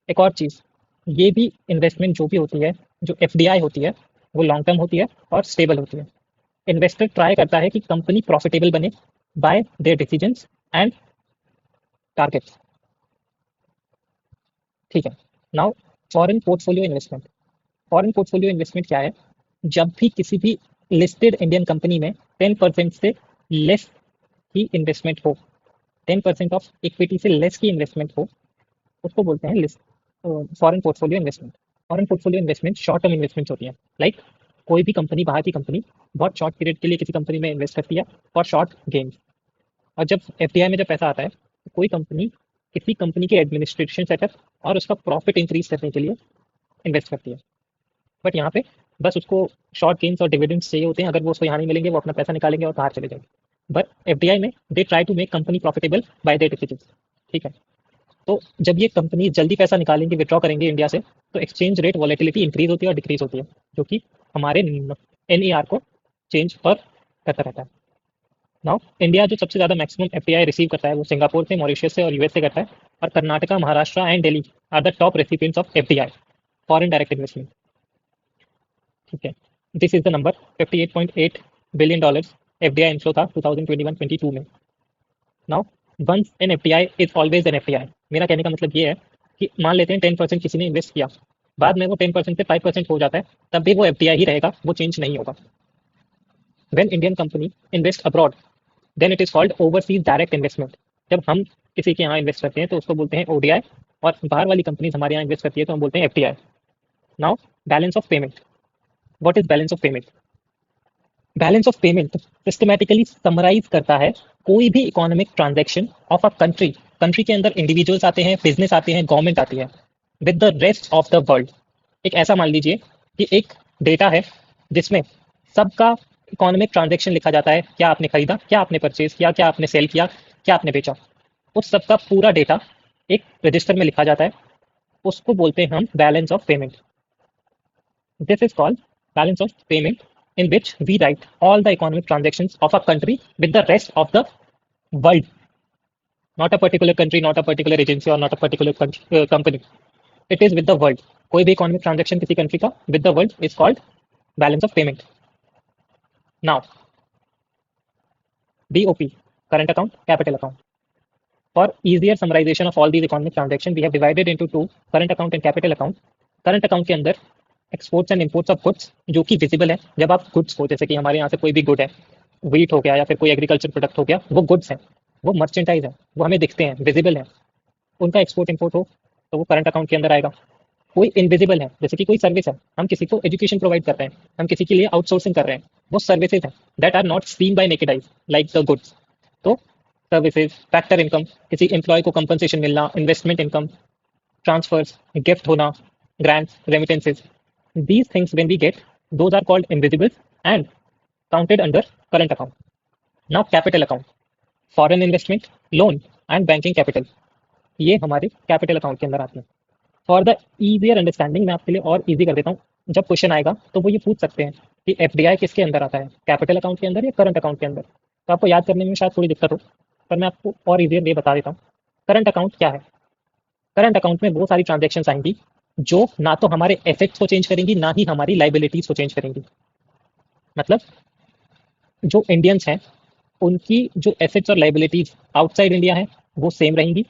एक और चीज़, ये भी इन्वेस्टमेंट जो भी होती है, जो एफडीआई होती है, वो लॉन्ग टर्म होती है और स्टेबल होती है। इन्वेस्टर ट्राई करता है कि कंपनी प्रॉफिटेबल बने bye their decisions and targets, ठीक है। Now foreign portfolio investment. Foreign portfolio investment क्या है, जब भी किसी भी लिस्टेड इंडियन कंपनी में 10% से लेस की इन्वेस्टमेंट हो, 10% ऑफ इक्विटी से लेस की इन्वेस्टमेंट हो, उसको बोलते हैं list foreign portfolio investment. Foreign portfolio investment short term investment होती है, लाइक कोई भी कंपनी, बाहर की कंपनी बहुत शॉर्ट पीरियड के लिए किसी कंपनी में इन्वेस्ट करती है फॉर शॉर्ट गेन। और जब एफडीआई में जब पैसा आता है, तो कोई कंपनी किसी कंपनी के एडमिनिस्ट्रेशन सेटअप और उसका प्रॉफिट इंक्रीज करने के लिए इन्वेस्ट करती है। बट यहाँ पे बस उसको शॉर्ट गेन्स और डिविडेंड्स चाहिए होते हैं, अगर वो उसको यहाँ नहीं मिलेंगे, वो अपना पैसा निकालेंगे और बाहर चले जाएंगे। बट एफडीआई में they try to make company profitable by their decisions, ठीक है। तो जब ये कंपनी जल्दी पैसा निकालेंगे, विड्रॉ करेंगे इंडिया से, तो एक्सचेंज रेट वॉलेटिलिटी इंक्रीज होती है और डिक्रीज होती है, जो कि हमारे एनईआर को चेंज और करता रहता है। नाउ इंडिया जो सबसे ज़्यादा मैक्सिमम एफडीआई रिसीव करता है, वो सिंगापुर से, मॉरिशस से और यूएस से करता है। और Karnataka, Maharashtra and Delhi are the top recipients of FDI, foreign direct investment, ठीक है। This is the number, $58.8 billion FDI inflow था 2021-22 में। Now once an FDI is always an FDI. मेरा कहने का मतलब ये है कि मान लेते हैं 10% किसी ने इन्वेस्ट किया, बाद में वो 10% से 5% हो जाता है, तब भी वो एफडीआई ही रहेगा, वो चेंज नहीं होगा। When Indian company invest abroad, then it is called overseas direct investment. जब हम किसी के यहाँ इन्वेस्ट करते हैं तो उसको बोलते हैं ओडीआई, और बाहर वाली कंपनी हमारे यहाँ इन्वेस्ट करती है तो हम बोलते हैं FDI. Now balance of payment, what is balance of payment. Balance of payment systematically summarize करता है कोई भी economic transaction of a country, country के अंदर इंडिविजुअल्स आते हैं, बिजनेस आते हैं, गवर्नमेंट आती है, with the rest of the world. एक ऐसा मान लीजिए कि एक डेटा है जिसमें सबका इकोनॉमिक ट्रांजैक्शन लिखा जाता है, क्या आपने खरीदा, क्या आपने परचेज किया, क्या आपने सेल किया, क्या आपने बेचा, उस सबका पूरा डेटा एक रजिस्टर में लिखा जाता है, उसको बोलते हैं हम balance of payment. This is called balance of payment, in which we write all the economic transactions of a country with the rest of the world, not a particular country, not a particular agency, or not a particular company. It is with the world. कोई भी economic transaction किसी country का with the world is called balance of payment. Now, BOP, current account, capital account. For easier summarization of all these economic transactions, we have divided into two, current account and capital account. Current account के अंदर exports and imports of goods जो कि visible है, जब आप goods को, जैसे कि हमारे यहाँ से कोई भी गुड है, वीट हो गया या फिर कोई एग्रीकल्चर प्रोडक्ट हो गया, वो गुड्स हैं, वो मर्चेंटाइज है, वो हमें दिखते हैं, विजिबल है, उनका एक्सपोर्ट इम्पोर्ट हो तो वो करंट अकाउंट के अंदर आएगा। कोई इनविजिबल है, जैसे कि कोई सर्विस है, हम किसी को एजुकेशन प्रोवाइड कर रहे हैं, हम किसी के लिए आउटसोर्सिंग कर रहे हैं, वो सर्विसेज हैं, that are not seen by naked eyes like the goods. तो सर्विसेज, फैक्टर इनकम, किसी एम्प्लॉय को कंपनसेशन मिलना, investment income, transfers, gift hona, grants, remittances. These things when we get, those are called invisibles and counted under current account. Now capital account, foreign investment, loan and banking capital, ये हमारे capital account के अंदर आते हैं. For the easier understanding मैं आपके लिए और इजी कर देता हूँ. जब क्वेश्चन आएगा तो वो ये पूछ सकते हैं कि एफडीआई किसके अंदर आता है, कैपिटल अकाउंट के अंदर या करंट अकाउंट के अंदर. तो आपको याद करने में शायद थोड़ी दिक्कत हो, पर मैं आपको और इजियर वे बता देता हूँ. करंट अकाउंट क्या है? करंट अकाउंट में वो सारी ट्रांजेक्शन आएंगी जो ना तो हमारे एसेट्स को चेंज करेंगी ना ही हमारी लाइबिलिटीज को चेंज करेंगी. मतलब जो इंडियंस हैं उनकी जो एसेट्स और लाइबिलिटीज आउटसाइड इंडिया है वो सेम रहेंगी,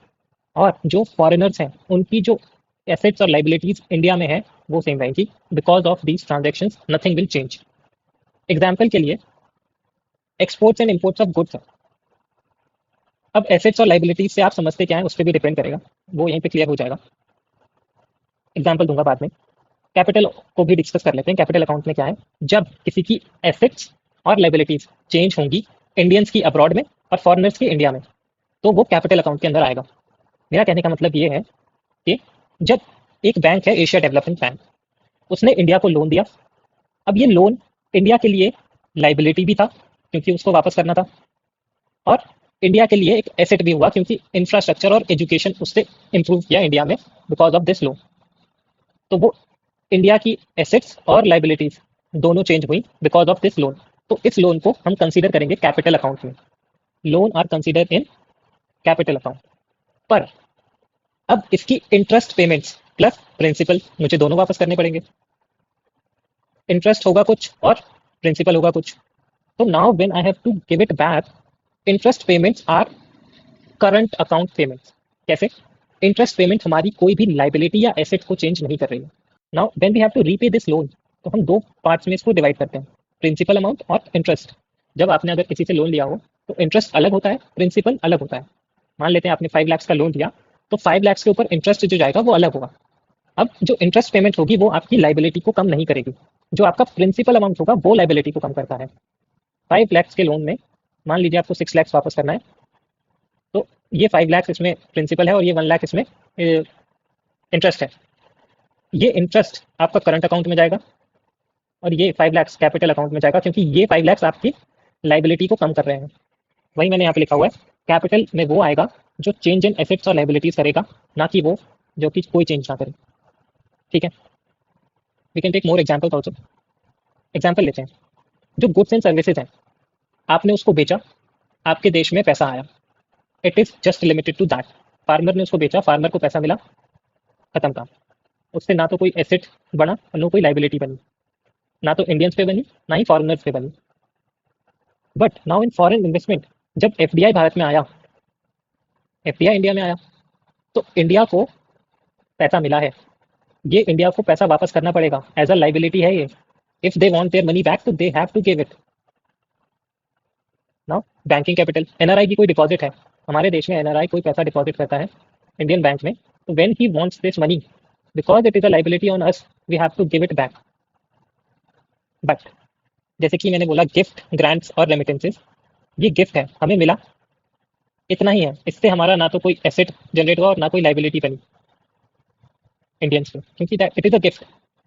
और जो फॉरेनर्स हैं उनकी जो एसेट्स और लाइबिलिटीज इंडिया में है वो सेम रहेंगी. Because of these transactions nothing will change. Example के लिए exports and imports of goods है. अब एसेट्स और लाइबिलिटीज से आप समझते क्या है उस पर भी डिपेंड करेगा, वो यहीं पे क्लियर हो जाएगा. एग्जाम्पल दूंगा बाद में. कैपिटल को भी डिस्कस कर लेते हैं. कैपिटल अकाउंट में क्या है? जब किसी की एसेट्स और लाइबिलिटीज चेंज होंगी, इंडियंस की अब्रॉड में और फॉरेनर्स की इंडिया में, तो वो कैपिटल अकाउंट के अंदर आएगा. मेरा कहने का मतलब ये है कि जब एक बैंक है एशिया डेवलपमेंट बैंक, उसने इंडिया को लोन दिया. अब ये लोन इंडिया के लिए लाइबिलिटी भी था क्योंकि उसको वापस करना था, और इंडिया के लिए एक एसेट भी हुआ क्योंकि इंफ्रास्ट्रक्चर और एजुकेशन उससे इंप्रूव किया इंडिया में बिकॉज ऑफ दिस लोन. तो वो इंडिया की एसेट्स और लाइबिलिटीज दोनों चेंज हुई बिकॉज ऑफ दिस लोन. तो इस लोन को हम कंसीडर करेंगे कैपिटल अकाउंट में. Loan are consider in capital account. पर अब इसकी इंटरेस्ट पेमेंट्स प्लस प्रिंसिपल मुझे दोनों वापस करने पड़ेंगे. इंटरेस्ट होगा कुछ और प्रिंसिपल होगा कुछ. तो now when I have to give it back, interest payments are current account payments. कैसे? इंटरेस्ट पेमेंट हमारी कोई भी लाइबिलिटी या एसेट को चेंज नहीं कर रही है. Now when we have to repay this loan, तो हम दो पार्ट्स में इसको डिवाइड करते हैं, प्रिंसिपल अमाउंट और इंटरेस्ट. जब आपने अगर किसी से लोन लिया हो तो इंटरेस्ट अलग होता है, प्रिंसिपल अलग होता है. मान लेते हैं आपने 5 लाख का लोन लिया, तो 5 लाख के ऊपर इंटरेस्ट जो जाएगा वो अलग होगा. अब जो इंटरेस्ट पेमेंट होगी वो आपकी लाइबिलिटी को कम नहीं करेगी, जो आपका प्रिंसिपल अमाउंट होगा वो लाइबिलिटी को कम करता है. 5 लाख के लोन में मान लीजिए आपको 6 लाख वापस करना है, तो ये 5 लाख इसमें प्रिंसिपल है और ये 1 लाख इसमें इंटरेस्ट है. ये इंटरेस्ट आपका करंट अकाउंट में जाएगा और ये 5 लाख कैपिटल अकाउंट में जाएगा क्योंकि ये 5 लाख आपकी लाइबिलिटी को कम कर रहे हैं. वही मैंने यहाँ पे लिखा हुआ है, कैपिटल में वो आएगा जो चेंज इन एसेट्स और लाइबिलिटीज करेगा, ना कि वो जो कि कोई चेंज ना करे. ठीक है, we can take more examples also. Example लेते हैं. जो गुड्स एंड सर्विसेज हैं, आपने उसको बेचा, आपके देश में पैसा आया, it is just limited to that. Farmer ने उसको बेचा, फार्मर को पैसा मिला, खत्म काम. उससे ना तो कोई एसेट बना और ना कोई लाइबिलिटी बनी, ना तो इंडियंस पे बनी ना ही फॉरेनर्स पे बनी. But now in foreign investment, जब एफडीआई भारत में आया, एफडीआई इंडिया में आया, तो इंडिया को पैसा मिला है, ये इंडिया को पैसा वापस करना पड़ेगा, एज अ लाइबिलिटी है ये. If they want their money back तो they have to give it. Now banking capital, NRI की कोई डिपॉजिट है, हमारे देश में एनआरआई कोई पैसा डिपॉजिट करता है इंडियन बैंक में, तो when he wants this money, because it is a liability on us, we have to give it back. But जैसे कि मैंने बोला गिफ्ट, ग्रांट्स और रेमिटेंसेस, ये गिफ्ट है, हमें मिला, इतना ही है. इससे हमारा ना तो कोई एसेट जनरेट हुआ और ना कोई लाइबिलिटी बनी इंडियंस को, क्योंकि it is a gift.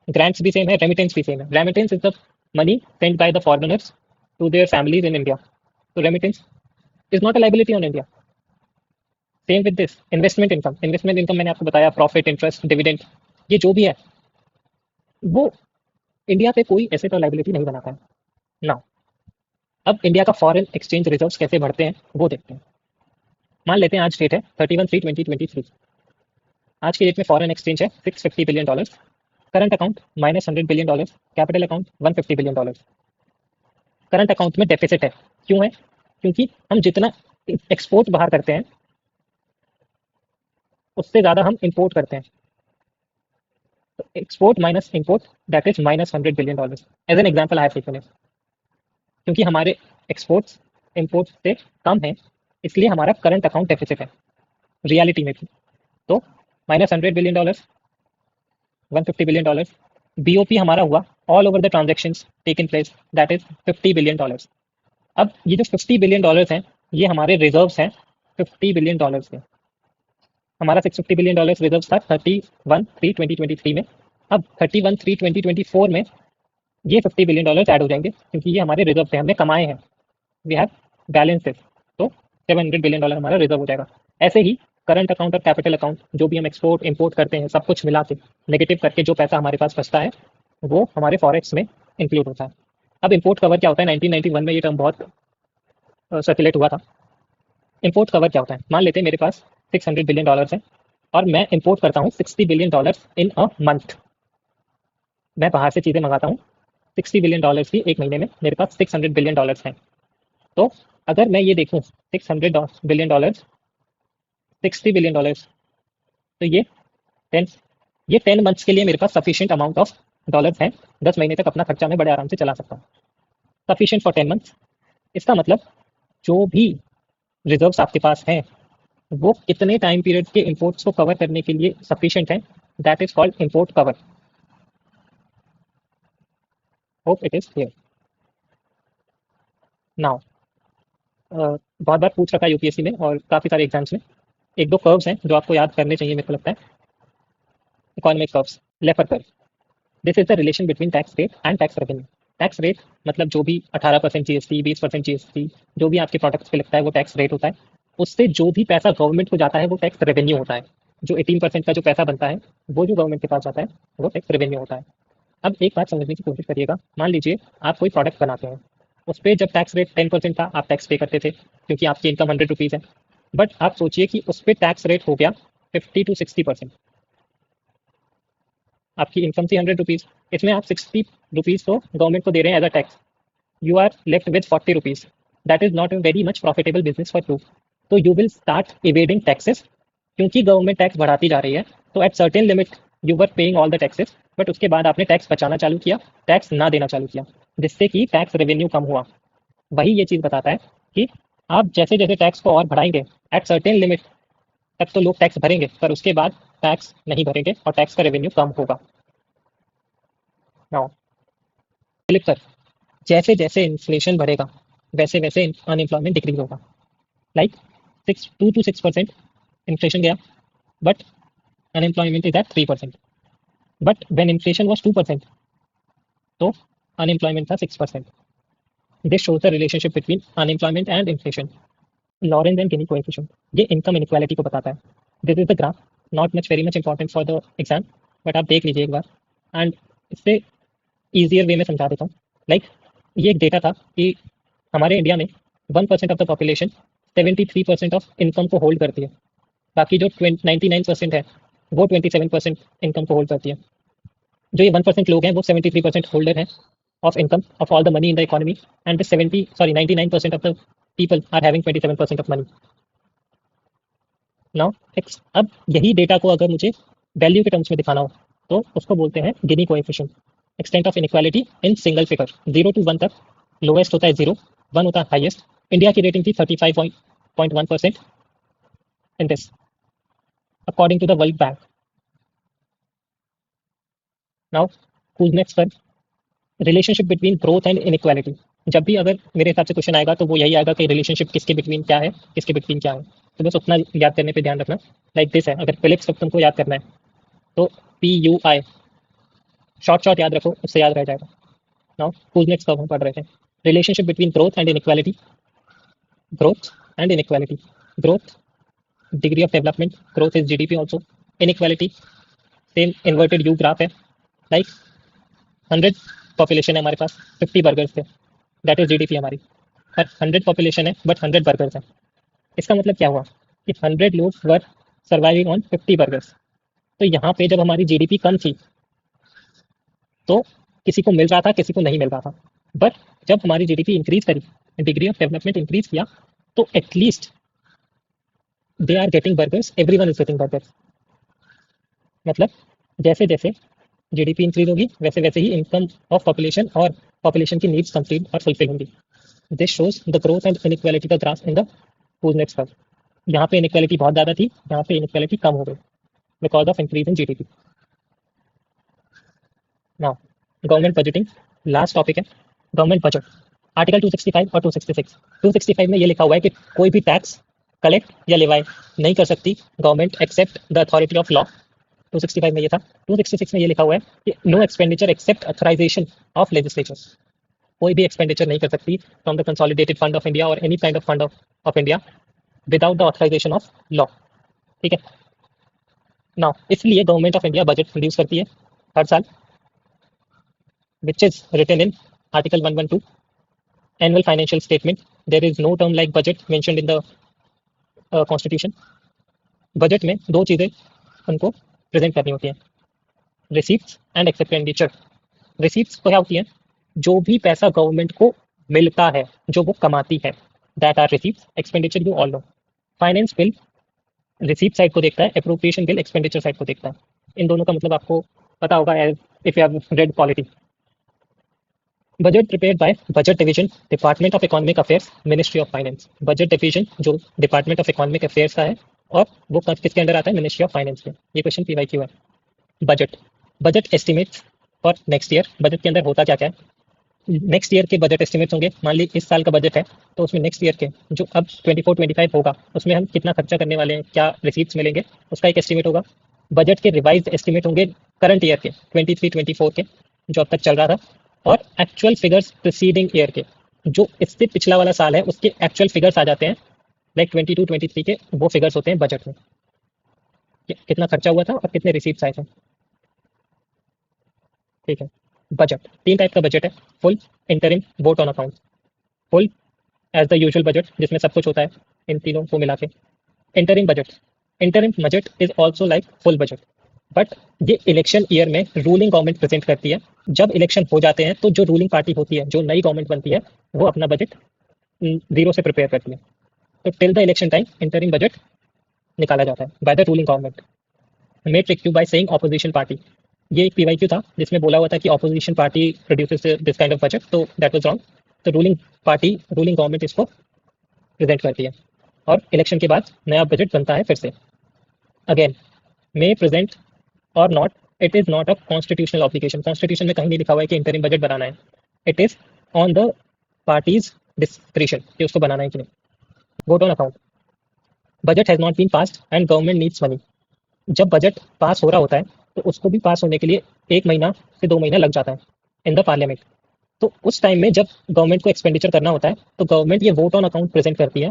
Grants भी सेम है, रेमिटेंस भी सेम है. Remittance is the money sent by the foreigners to their families in India. तो remittance is not a liability on India. Same with this investment income. Investment income मैंने आपको बताया, profit, interest, dividend, ये जो भी है वो इंडिया पे कोई एसेट और लाइबिलिटी नहीं बनाता है. नाउ अब इंडिया का फॉरेन एक्सचेंज रिजर्व्स कैसे बढ़ते हैं वो देखते हैं. मान लेते हैं आज डेट है 31/3/2023. आज की डेट में फॉरेन एक्सचेंज है $650 billion, current account -$100 billion, capital account $150 billion. Current account में डेफिसिट है. क्यों है? क्योंकि हम जितना एक्सपोर्ट बाहर करते हैं उससे ज़्यादा हम इंपोर्ट करते हैं. तो export minus import, that is -$100 billion. As an example I have taken it. क्योंकि हमारे एक्सपोर्ट्स इंपोर्ट से कम है, इसलिए हमारा करंट अकाउंट डेफिसिट है रियलिटी में भी. तो -$100 बिलियन, $150 बिलियन. बीओपी हमारा हुआ all over the transactions taken place, that is $50 billion. अब ये जो $50 बिलियन हैं ये हमारे रिजर्व्स हैं $50 बिलियन के. हमारा $650 बिलियन रिजर्व था 31/3/2023 में। अब 31/3/2024 में ये $50 बिलियन ऐड हो जाएंगे क्योंकि ये हमारे रिजर्व थे, हमने कमाए हैं, वी हैव बैलेंसेस, तो $700 बिलियन हमारा रिजर्व हो जाएगा। ऐसे ही करंट अकाउंट और कैपिटल अकाउंट जो भी हम एक्सपोर्ट इंपोर्ट करते हैं सब कुछ मिला के नेगेटिव करके जो पैसा हमारे पास बचता है वो हमारे फॉरेक्स में इंक्लूड होता है। अब इंपोर्ट कवर क्या होता है, 1991 में ये टर्म बहुत सर्कुलेट हुआ था। इंपोर्ट कवर क्या होता है, मान लेते हैं मेरे पास $600 बिलियन है और मैं इंपोर्ट करता हूँ $60 बिलियन इन अ मंथ। मैं बाहर से चीज़ें मंगाता हूँ $60 बिलियन की, एक महीने में मेरे पास $600 बिलियन हैं। तो अगर मैं ये देखूँ $600 बिलियन, $60 बिलियन, तो ये 10 मंथ्स के लिए मेरे पास सफिशिएंट अमाउंट ऑफ डॉलर्स हैं। 10 महीने तक अपना खर्चा मैं बड़े आराम से चला सकता हूँ। सफिशिएंट फॉर 10 मंथ्स, इसका मतलब जो भी रिजर्व्स आपके पास हैं वो कितने टाइम पीरियड के इंपोर्ट्स को कवर करने के लिए सफिशिएंट है, that is called import cover. Hope it is clear now. बहुत बार पूछ रखा है यूपीएससी में और काफ़ी सारे एग्जाम्स में, एक दो कर्व्स हैं जो आपको याद करने चाहिए मेरे को लगता है। Economic curves, Laffer curve, this is the relation between tax rate and tax revenue. Tax rate मतलब जो भी 18% जीएसटी, 20% जीएसटी, जो भी आपके प्रोडक्ट्स पे लगता है वो टैक्स रेट होता है। उससे जो भी पैसा गवर्नमेंट को जाता है वो टैक्स रेवेन्यू होता है। जो 18% का जो पैसा बनता है वो जो गवर्नमेंट के पास जाता है वो टैक्स रेवेन्यू होता है। अब एक बात समझने की कोशिश करिएगा, मान लीजिए आप कोई प्रोडक्ट बनाते हैं, उस पर जब टैक्स रेट 10% था आप टैक्स पे करते थे क्योंकि आपकी इनकम ₹100 है। बट आप सोचिए कि उस पर टैक्स रेट हो गया 50 to 60%। आपकी इनकम थी ₹100, इसमें आप ₹60 तो गवर्नमेंट को दे रहे हैं as a tax, you are left with ₹40। That is not a very much profitable business for you. तो you will start evading taxes क्योंकि गवर्नमेंट टैक्स बढ़ाती जा रही है। तो at certain limit you were paying all the taxes, but उसके बाद आपने टैक्स बचाना चालू किया, टैक्स ना देना चालू किया, जिससे कि टैक्स रेवेन्यू कम हुआ। वही ये चीज़ बताता है कि आप जैसे जैसे टैक्स को और बढ़ाएंगे एट सर्टेन लिमिट तक तो लोग टैक्स भरेंगे, पर उसके बाद टैक्स नहीं भरेंगे और टैक्स का रेवेन्यू कम होगा। नाउ क्लिक कर, जैसे जैसे इन्फ्लेशन बढ़ेगा वैसे वैसे अनएम्प्लॉयमेंट डिक्रीज होगा। लाइक 2 to 6% इन्फ्लेशन गया, but unemployment is at 3%। But when inflation was 2%, तो अनएम्प्लॉयमेंट था 6%। This shows the relationship between unemployment and inflation. Lorenz and Gini coefficient, ये इनकम इनक्वालिटी को बताता है। This is the graph, not much very much important for the exam, but आप देख लीजिए एक बार एंड इससे ईजियर वे में समझा देता हूँ। लाइक ये एक डेटा था कि हमारे इंडिया में 1% of the population 73% of income को होल्ड करती है, बाकी जो 99% है वो 27% इनकम को होल्ड करती है। जो ये 1% लोग हैं वो 73% होल्डर हैं of income of all the money in the economy, and the 99% of the people are having 27% of money. Now अब यही डेटा को अगर मुझे वैल्यू के टर्म्स में दिखाना हो तो उसको बोलते हैं गिनी coefficient, extent of inequality in single figure. 0 to 1 तक लोएस्ट होता है 0, 1 होता है हाईएस्ट। इंडिया की रेटिंग थी 35.1% in this according to the World Bank. Now Kuznets पर relationship between growth and inequality. जब भी अगर मेरे हिसाब से क्वेश्चन आएगा तो वो यही आएगा कि रिलेशनशिप किसके बिटवीन क्या है, किसके बिटवीन क्या है। तो बस उतना याद करने पे ध्यान रखना। लाइक दिस है, अगर फिलिप्स कप तुमको याद करना है तो PUI शॉर्ट शॉर्ट याद रखो, उससे याद रह जाएगा। नाउ कूजनेट्स कब हम पढ़ रहे थे, relationship between growth and inequality. Growth and inequality, growth degree of development, growth is GDP also. Inequality same inverted you graph है। लाइक 100 पॉपुलेशन है हमारे पास, 50 बर्गर्स थे, दैट इज GDP हमारी। और 100 पॉपुलेशन है बट 100 बर्गर्स हैं। इसका मतलब क्या हुआ कि 100 लोग वर सर्वाइविंग ऑन 50 बर्गर्स। तो यहाँ पे जब हमारी GDP कम थी तो किसी को मिल रहा था, किसी को नहीं मिल रहा था। बट जब हमारी GDP इंक्रीज करी, डिग्री ऑफ डेवलपमेंट इंक्रीज किया, तो at least they are getting burgers, everyone is getting burgers. मतलब जैसे जैसे GDP इंक्रीज होगी वैसे वैसे ही इनकम ऑफ पॉपुलेशन और पॉपुलेशन की नीड्स कंप्लीट और फुलफिल होंगी। This shows the growth and inequality का graph in the Kuznets curve. यहाँ पे इनइक्वालिटी बहुत ज़्यादा थी, यहाँ पे इनइक्वालिटी कम हो गई because of increase in GDP। Now government budgeting, last topic है गवर्नमेंट बजट। आर्टिकल 265 और 266। 265 में ये लिखा हुआ है कि कोई भी टैक्स कलेक्ट या लिवाई नहीं कर सकती government except the authority of law. 265 में ये था। 266 में ये लिखा हुआ है कि no expenditure except authorisation of legislature. कोई भी एक्सपेंडिचर नहीं कर सकती from the consolidated fund of India और any kind of fund of India without the authorisation of law. ठीक है। नाउ इसलिए government of India budget produce करती है हर साल, which is written in Article 112, annual financial statement. There is no term like budget mentioned in the Constitution. Budget में दो चीज़ें उनको प्रेजेंट करनी होती हैं, रिसीप्ट्स एंड एक्सपेंडिचर। रिसीप्ट्स क्या होती हैं? जो भी पैसा गवर्नमेंट को मिलता है, जो वो कमाती है, that are receipts. Expenditure you all know, finance bill receipt side को देखता है, अप्रोप्रिएशन बिल एक्सपेंडिचर साइड को देखता है। इन दोनों का मतलब आपको पता होगा if you have read polity. Budget prepared by budget division, department of economic affairs, ministry of finance. Budget division जो डिपार्टमेंट ऑफ इकोनॉमिक अफेयर्स का है और वो किसके अंडर आता है? मिनिस्ट्री ऑफ फाइनेंस के। ये क्वेश्चन पीवाईक्यू है। Budget, budget estimates for next year. Budget के अंदर होता क्या क्या है? नेक्स्ट ईयर के बजट एस्टिमेट्स होंगे। मान ली इस साल का बजट है तो उसमें नेक्स्ट ईयर के जो अब 24-25 होगा उसमें हम कितना खर्चा करने वाले हैं, क्या रिसीप्ट्स मिलेंगे, उसका एक एस्टिमेट होगा। बजट के रिवाइज एस्टिमेट होंगे करंट ईयर के 23-24 के जो अब तक चल रहा था, और एक्चुअल फिगर्स प्रीसीडिंग ईयर के जो इससे पिछला वाला साल है उसके एक्चुअल फिगर्स आ जाते हैं, लाइक 22-23 के वो फिगर्स होते हैं बजट में, कितना खर्चा हुआ था और कितने रिसीप्ट्स आए थे। ठीक है। बजट तीन टाइप का बजट है, full, interim, vote on account. Full as the usual budget जिसमें सब कुछ होता है इन तीनों को मिला के। Interim budget, interim budget is also like full budget, but ये इलेक्शन ईयर में रूलिंग गवर्नमेंट प्रेजेंट करती है। जब इलेक्शन हो जाते हैं तो जो रूलिंग पार्टी होती है, जो नई गवर्नमेंट बनती है, वो अपना बजट जीरो से प्रिपेयर करती है। तो till the election time interim budget निकाला जाता है by the ruling government. May trick you by saying opposition party. ये एक पीवाईक्यू था जिसमें बोला हुआ था कि opposition party produces this kind of budget, तो दैट वाज रॉन्ग। तो रूलिंग पार्टी, रूलिंग गवर्नमेंट इसको प्रेजेंट करती है और इलेक्शन के बाद नया बजट बनता है फिर से। अगेन, मे प्रेजेंट और not, it is not a constitutional obligation. Constitution में कहीं नहीं लिखा हुआ है कि इंटरिम बजट बनाना है। It is on the parties discretion कि उसको बनाना है कि नहीं। Vote on account, budget has not been passed and government needs money. जब बजट पास हो रहा होता है तो उसको भी पास होने के लिए 1 महीना से 2 महीना लग जाता है इन द पार्लियामेंट। तो उस टाइम में जब गवर्नमेंट को एक्सपेंडिचर करना होता है तो गवर्नमेंट ये वोट ऑन अकाउंट प्रेजेंट करती है।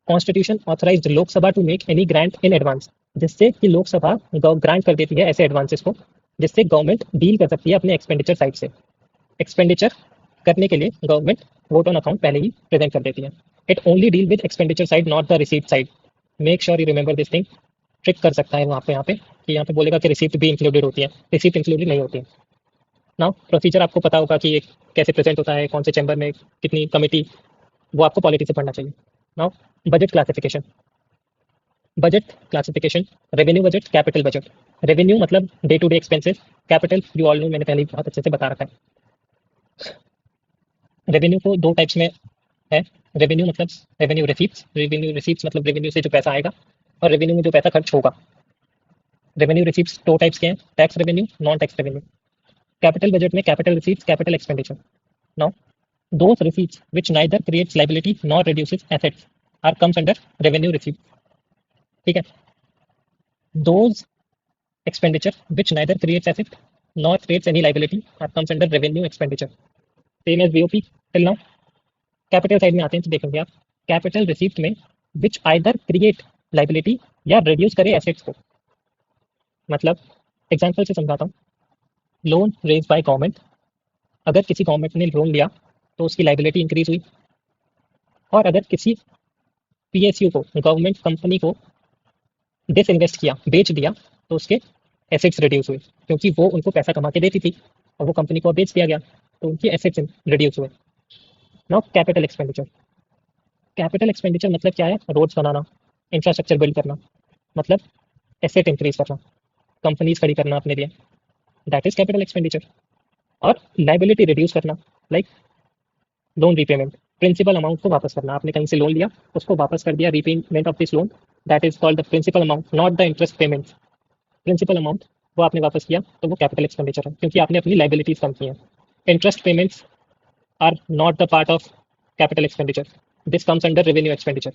Constitution authorised Lok Sabha to make any grant in advance, जिससे कि लोकसभा ग्रांट कर देती है ऐसे एडवांसेस को जिससे गवर्नमेंट डील कर सकती है अपने एक्सपेंडिचर साइड से। एक्सपेंडिचर करने के लिए गवर्नमेंट वोट ऑन अकाउंट पहले ही प्रेजेंट कर देती है। It only deal with expenditure side, not the receipt side. Make sure you remember this thing. Trick कर सकता है वहाँ पे, यहाँ पे कि यहाँ पे बोलेगा कि रिसीप्ट भी इंक्लूडेड होती है, रिसीप्ट इंक्लूडेड नहीं होती है। नाउ प्रोसीजर आपको पता होगा कि ये कैसे प्रेजेंट होता है, कौन से चैम्बर में कितनी कमेटी, वो आपको पॉलिटी से पढ़ना चाहिए। Now budget classification, budget classification, revenue budget, capital budget. Revenue मतलब day to day expenses, capital you all know, मैंने पहले ही बहुत अच्छे से बता रखा है। रेवेन्यू को दो टाइप्स में है। रेवेन्यू मतलब रेवेन्यू रिसीप्ट्स, रेवेन्यू रिसीप्ट्स मतलब रेवेन्यू से जो पैसा आएगा, और रेवेन्यू में जो पैसा खर्च होगा। रेवेन्यू रिसीप्ट्स दो टाइप्स के हैं, tax revenue, non tax revenue. Capital budget में capital receipts, capital expenditure. Now those receipts which neither creates liability nor reduces assets are comes under revenue receipts. ठीक है। those expenditure which neither creates asset nor creates any liability are comes under revenue expenditure, same as BOP till now. Capital side में आते हैं तो देखेंगे आप, capital receipt में which either create liability या reduce करे assets को। मतलब एग्जांपल से समझाता हूँ। लोन रेज बाय गवर्नमेंट, अगर किसी गवर्नमेंट ने लोन लिया तो उसकी लाइबिलिटी इंक्रीज हुई, और अगर किसी पीएसयू को, गवर्नमेंट कंपनी को डिसइन्वेस्ट किया, बेच दिया, तो उसके एसेट्स रिड्यूस हुए क्योंकि वो उनको पैसा कमा के देती थी और वो कंपनी को बेच दिया गया तो उनकी एसेट्स रिड्यूस हुए। Now capital expenditure, capital expenditure मतलब क्या है? रोड्स बनाना, इंफ्रास्ट्रक्चर बिल्ड करना, मतलब एसेट इंक्रीज करना, कंपनीज खड़ी करना अपने लिए, दैट इज कैपिटल एक्सपेंडिचर। और लाइबिलिटी रिड्यूस करना, like loan repayment, principal amount को वापस करना। आपने कहीं से लोन लिया, उसको वापस कर दिया, repayment of this loan, that is called the principal amount, not the interest payment. Principal amount वो आपने वापस किया तो वो कैपिटल एक्सपेंडिचर है क्योंकि आपने अपनी लाइबिलिटीज कम की हैं। Interest payments are not the part of capital expenditure, this comes under revenue expenditure.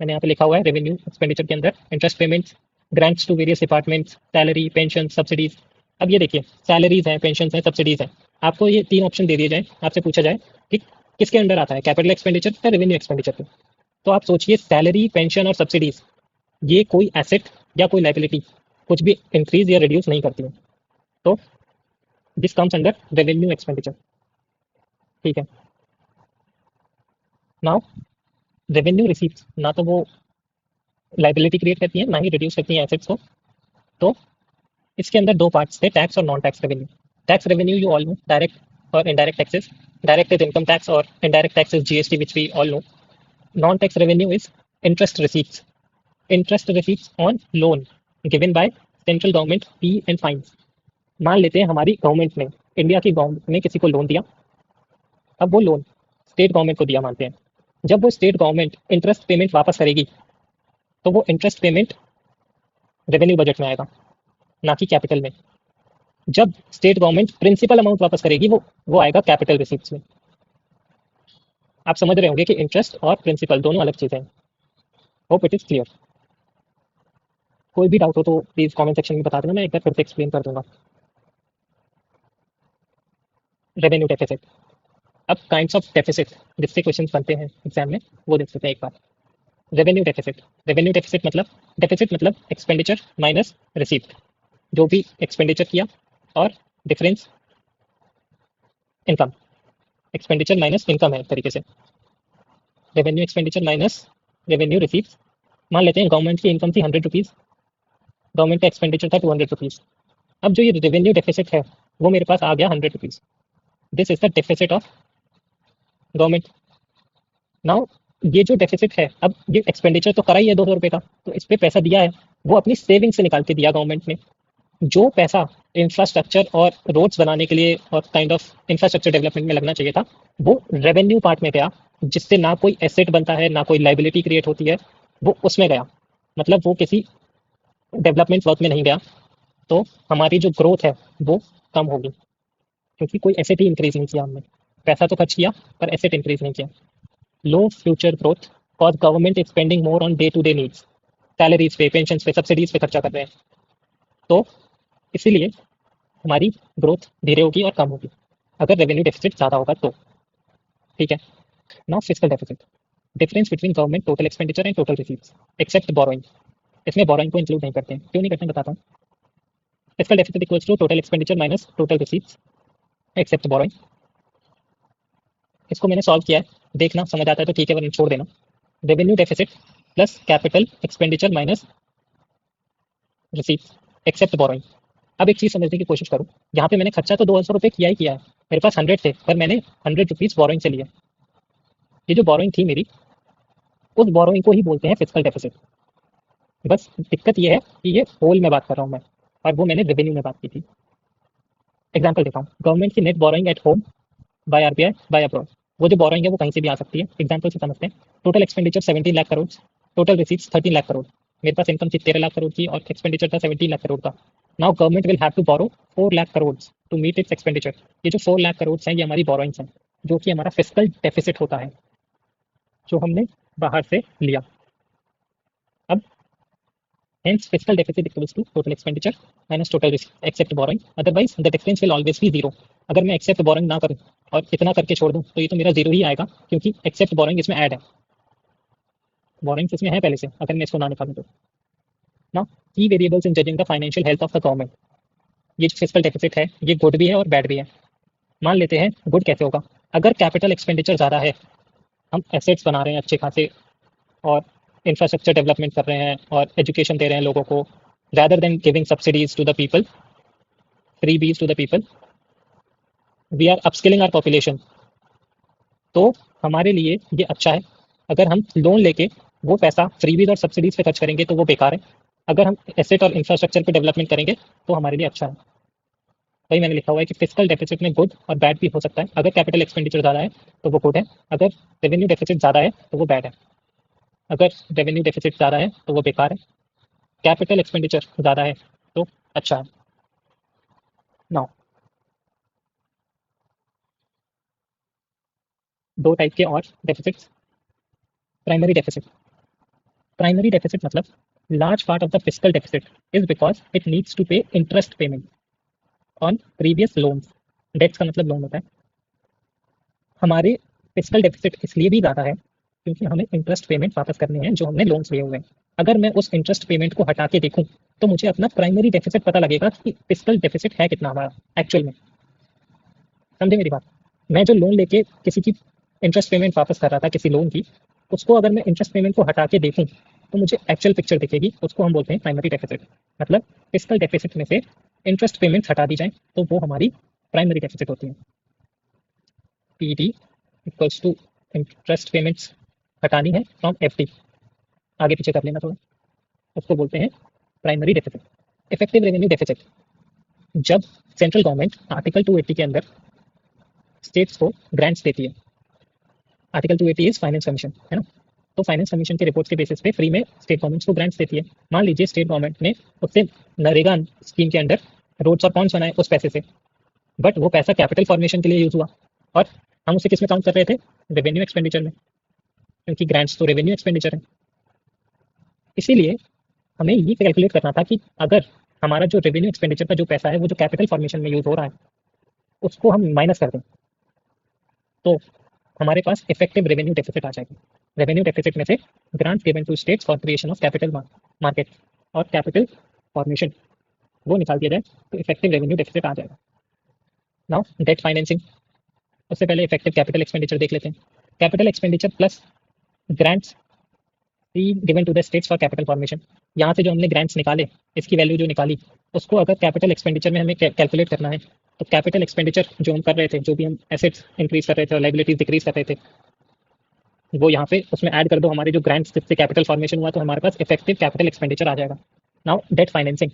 मैंने यहाँ पे लिखा हुआ है रेवेन्यू एक्सपेंडिचर के अंदर interest payments, grants to various departments, salary, pension, subsidies. अब ये देखिए सैलरीज हैं, पेंशन हैं, सब्सिडीज हैं। आपको ये तीन ऑप्शन दे दिए जाए, आपसे पूछा जाए कि किसके अंडर आता है, कैपिटल एक्सपेंडिचर या रेवेन्यू एक्सपेंडिचर के। तो आप सोचिए सैलरी, पेंशन और सब्सिडीज ये कोई एसेट या कोई लाइबिलिटी कुछ भी इंक्रीज या रिड्यूस नहीं करती है। तो this comes under revenue expenditure. ठीक है। नाउ रेवेन्यू रिसीप्ट ना तो वो लाइबिलिटी क्रिएट करती है ना ही रिड्यूस करती है एसेट्स को। तो इसके अंदर दो पार्ट्स थे, टैक्स और non tax revenue. Tax revenue you all know, direct और indirect taxes. Direct is income tax और indirect tax is GST which we all know. Non tax revenue is interest receipts, interest receipts on loan given by central government, fee and fines. मान लेते हैं हमारी government ने, India की government ने किसी को लोन दिया। अब वो लोन स्टेट गवर्नमेंट को दिया मानते हैं। जब वो स्टेट गवर्नमेंट इंटरेस्ट पेमेंट वापस करेगी तो वो इंटरेस्ट पेमेंट रेवेन्यू बजट में आएगा, ना कि कैपिटल में। जब स्टेट गवर्नमेंट प्रिंसिपल अमाउंट वापस करेगी वो आएगा कैपिटल रिसीप्ट्स में। आप समझ रहे होंगे कि इंटरेस्ट और प्रिंसिपल दोनों अलग चीजें हैं। Hope it is clear. कोई भी डाउट हो तो प्लीज कमेंट सेक्शन में बता देना, मैं एक बार फिर से एक्सप्लेन कर दूंगा। Revenue deficit. अब काइंड्स ऑफ डेफिसिट जिससे क्वेश्चन बनते हैं एग्जाम में वो देख सकते हैं एक बार। रेवेन्यू डेफिसिट, रेवेन्यू डेफिसिट मतलब, डेफिसिट मतलब एक्सपेंडिचर माइनस रिसीप्ट, जो भी एक्सपेंडिचर किया और difference income. Expenditure minus income है एक तरीके से। Revenue expenditure minus revenue receipt. मान लेते हैं गवर्नमेंट की इनकम थी 100 रुपीज़, गवर्नमेंट का एक्सपेंडिचर था 200 रुपीज़। अब जो ये रेवेन्यू डेफिसिट है वो मेरे पास आ गया 100 rupees. This is the deficit of government. Now ये जो डेफिसिट है, अब ये एक्सपेंडिचर तो करा ही है 200 रुपये का, तो इस पर पैसा दिया है, वो अपनी सेविंग से निकाल के दिया गवर्नमेंट ने। जो पैसा इंफ्रास्ट्रक्चर और रोड्स बनाने के लिए और काइंड ऑफ इंफ्रास्ट्रक्चर डेवलपमेंट में लगना चाहिए था, वो रेवेन्यू पार्ट में गया, जिससे ना कोई एसेट बनता है ना कोई लाइबिलिटी क्रिएट होती है, वो उसमें गया। मतलब वो किसी डेवलपमेंट वर्क में नहीं गया। तो हमारी जो ग्रोथ है वो कम होगी, क्योंकि कोई एसेट ही इंक्रीज नहीं किया हमने। पैसा तो खर्च किया पर एसेट इंक्रीज नहीं किया। Low future growth cause government is spending more on day to day needs, salaries पे, पेंशन पे, सब्सिडीज पे खर्चा कर रहे हैं। तो इसीलिए हमारी ग्रोथ धीरे होगी और कम होगी अगर रेवेन्यू डेफिसिट ज़्यादा होगा तो। ठीक है। Now fiscal deficit, difference between government total expenditure and total receipts except borrowing. इसमें बोरोइंग को इंक्लूड नहीं करते हैं, क्यों नहीं करते हैं बताता हूँ। Fiscal deficit equals to total expenditure minus total receipts except borrowing. इसको मैंने सॉल्व किया है, देखना समझ आता है तो ठीक है, वरना छोड़ देना। Revenue deficit plus capital expenditure minus receipts except borrowing. अब एक चीज़ समझने की कोशिश करूँ, यहाँ पे मैंने खर्चा तो 200 रुपये किया ही किया है, मेरे पास 100 थे, पर मैंने 100 रुपीज़ बोरोइंग से लिया। ये जो बोरोइंग थी मेरी, उस बोरोइंग को ही बोलते हैं फिस्कल डेफिसिट। बस दिक्कत ये है कि ये होल में बात कर रहा हूँ मैं, और वो मैंने रेवेन्यू में बात की थी। एग्जाम्पल देता हूँ, गवर्नमेंट की net borrowing at home by RBI by abroad. वो जो बोरोइंग है वो कहीं से भी आ सकती है। एग्जाम्पल से समझते हैं। Total expenditure 17 lakh crore, total receipts 13 lakh crore. मेरे पास इनकम थी 13 लाख करोड़ की और एक्सपेंडिचर था 17 लाख करोड़ का। Now government will have to borrow 4 lakh crore to meet its expenditure. ये जो 4 लाख करोड़ हैं ये हमारी बोरोइंग्स हैं, जो कि हमारा फिस्कल डेफिसिट होता है, जो हमने बाहर से लिया। अब hence fiscal deficit equals to total expenditure minus total except borrowing, otherwise the difference will always be zero। अगर मैं एक्सेप्ट बोरोइंग ना करूं और इतना करके छोड़ दूं तो ये तो मेरा जीरो ही आएगा, क्योंकि एक्सेप्ट बोरोइंग इसमें ऐड है, बोरोइंग्स इसमें है पहले से, अगर मैं इसको ना निकालूं तो। ना की variables in judging the financial health of the government. ये जो फिस्कल डेफिसिट है ये गुड भी है और बैड भी है। मान लेते हैं गुड कैसे होगा, अगर कैपिटल एक्सपेंडिचर ज़्यादा है, हम एसेट्स बना रहे हैं अच्छे खासे और इंफ्रास्ट्रक्चर डेवलपमेंट कर रहे हैं और एजुकेशन दे रहे हैं लोगों को, rather than giving subsidies to the people, freebies to the people, we are upskilling our population। तो हमारे लिए ये अच्छा है। अगर हम लोन लेके वो पैसा फ्रीबीज और सब्सिडीज पे खर्च करेंगे तो वो बेकार है। अगर हम एसेट और इंफ्रास्ट्रक्चर पे डेवलपमेंट करेंगे तो हमारे लिए अच्छा है। वही मैंने लिखा हुआ है कि फिस्कल डेफिसिट में गुड और बैड भी हो सकता है। अगर कैपिटल एक्सपेंडिचर ज़्यादा है तो वो गुड है, अगर रेवेन्यू डेफिसिट ज़्यादा है तो वो बैड है। अगर रेवेन्यू डेफिसिट ज़्यादा है तो वो बेकार है, कैपिटल एक्सपेंडिचर ज़्यादा है तो अच्छा है। नाउ दो टाइप के और deficits. Primary deficit, primary deficit मतलब large part of the fiscal deficit is because it needs to pay interest payment on previous loans. Debts का मतलब लोन होता है। हमारे फिस्कल डेफिसिट इसलिए भी ज़्यादा है क्योंकि हमें इंटरेस्ट पेमेंट वापस करने हैं जो हमने लोन्स लिए हुए हैं। अगर मैं उस इंटरेस्ट पेमेंट को हटा के देखूं तो मुझे अपना प्राइमरी डेफिसिट पता लगेगा कि फिस्कल डेफिसिट है कितना हमारा एक्चुअल में। समझे मेरी बात? मैं जो लोन लेके किसी की इंटरेस्ट पेमेंट वापस कर रहा था किसी लोन की, उसको अगर मैं इंटरेस्ट पेमेंट को हटा के देखूं तो मुझे एक्चुअल पिक्चर दिखेगी। उसको हम बोलते हैं प्राइमरी डेफिसिट। मतलब फिस्कल डेफिसिट में से इंटरेस्ट पेमेंट्स हटा दी जाए तो वो हमारी प्राइमरी डेफिसिट होती है। PD equals to interest payments हटानी है फ्रॉम एफडी, आगे पीछे कर लेना थोड़ा, उसको बोलते हैं primary deficit. Effective revenue deficit, जब सेंट्रल गवर्नमेंट आर्टिकल 280 के अंदर स्टेट्स को ग्रांट्स देती है। आर्टिकल 280 इज फाइनेंस कमीशन, है ना? तो फाइनेंस कमीशन के रिपोर्ट्स के बेसिस पे फ्री में स्टेट गवर्नमेंट्स को ग्रांट्स देती है। मान लीजिए स्टेट गवर्नमेंट ने उससे नरेगा स्कीम के अंडर रोड्स और पॉन्ड्स बनाए उस पैसे से, बट वो पैसा कैपिटल फॉर्मेशन के लिए यूज हुआ और हम उसे किस में काउंट कर रहे थे? रेवेन्यू एक्सपेंडिचर में, क्योंकि ग्रांट्स तो रेवेन्यू एक्सपेंडिचर है। इसीलिए हमें ये कैलकुलेट करना था कि अगर हमारा जो रेवेन्यू एक्सपेंडिचर का जो पैसा है वो जो कैपिटल फॉर्मेशन में यूज हो रहा है उसको हम माइनस कर दें तो हमारे पास इफेक्टिव रेवेन्यू डेफिसिट आ जाएगा। रेवेन्यू डेफिसिट में से grants given to states for creation of capital market और कैपिटल फॉर्मेशन वो निकाल दिया जाए तो इफेक्टिव रेवेन्यू डेफिसिट आ जाएगा। नाउ डेट फाइनेंसिंग, उससे पहले इफेक्टिव कैपिटल एक्सपेंडिचर देख लेते हैं। Capital expenditure plus grants given to the states for capital formation, यहाँ से जो हमने ग्रांट्स निकाले इसकी वैल्यू जो निकाली उसको अगर कैपिटल एक्सपेंडिचर में हमें कैलकुलेट करना है तो कैपिटल एक्सपेंडिचर जो हम कर रहे थे, जो भी हम एसेट्स इंक्रीज कर रहे थे और लाइबिलिटीज डिक्रीज कर रहे थे, वो यहाँ पे उसमें ऐड कर दो हमारे जो ग्रांट्स जिससे कैपिटल फॉर्मेशन हुआ तो हमारे पास इफेक्टिव कैपिटल एक्सपेंडिचर आ जाएगा। Now debt financing,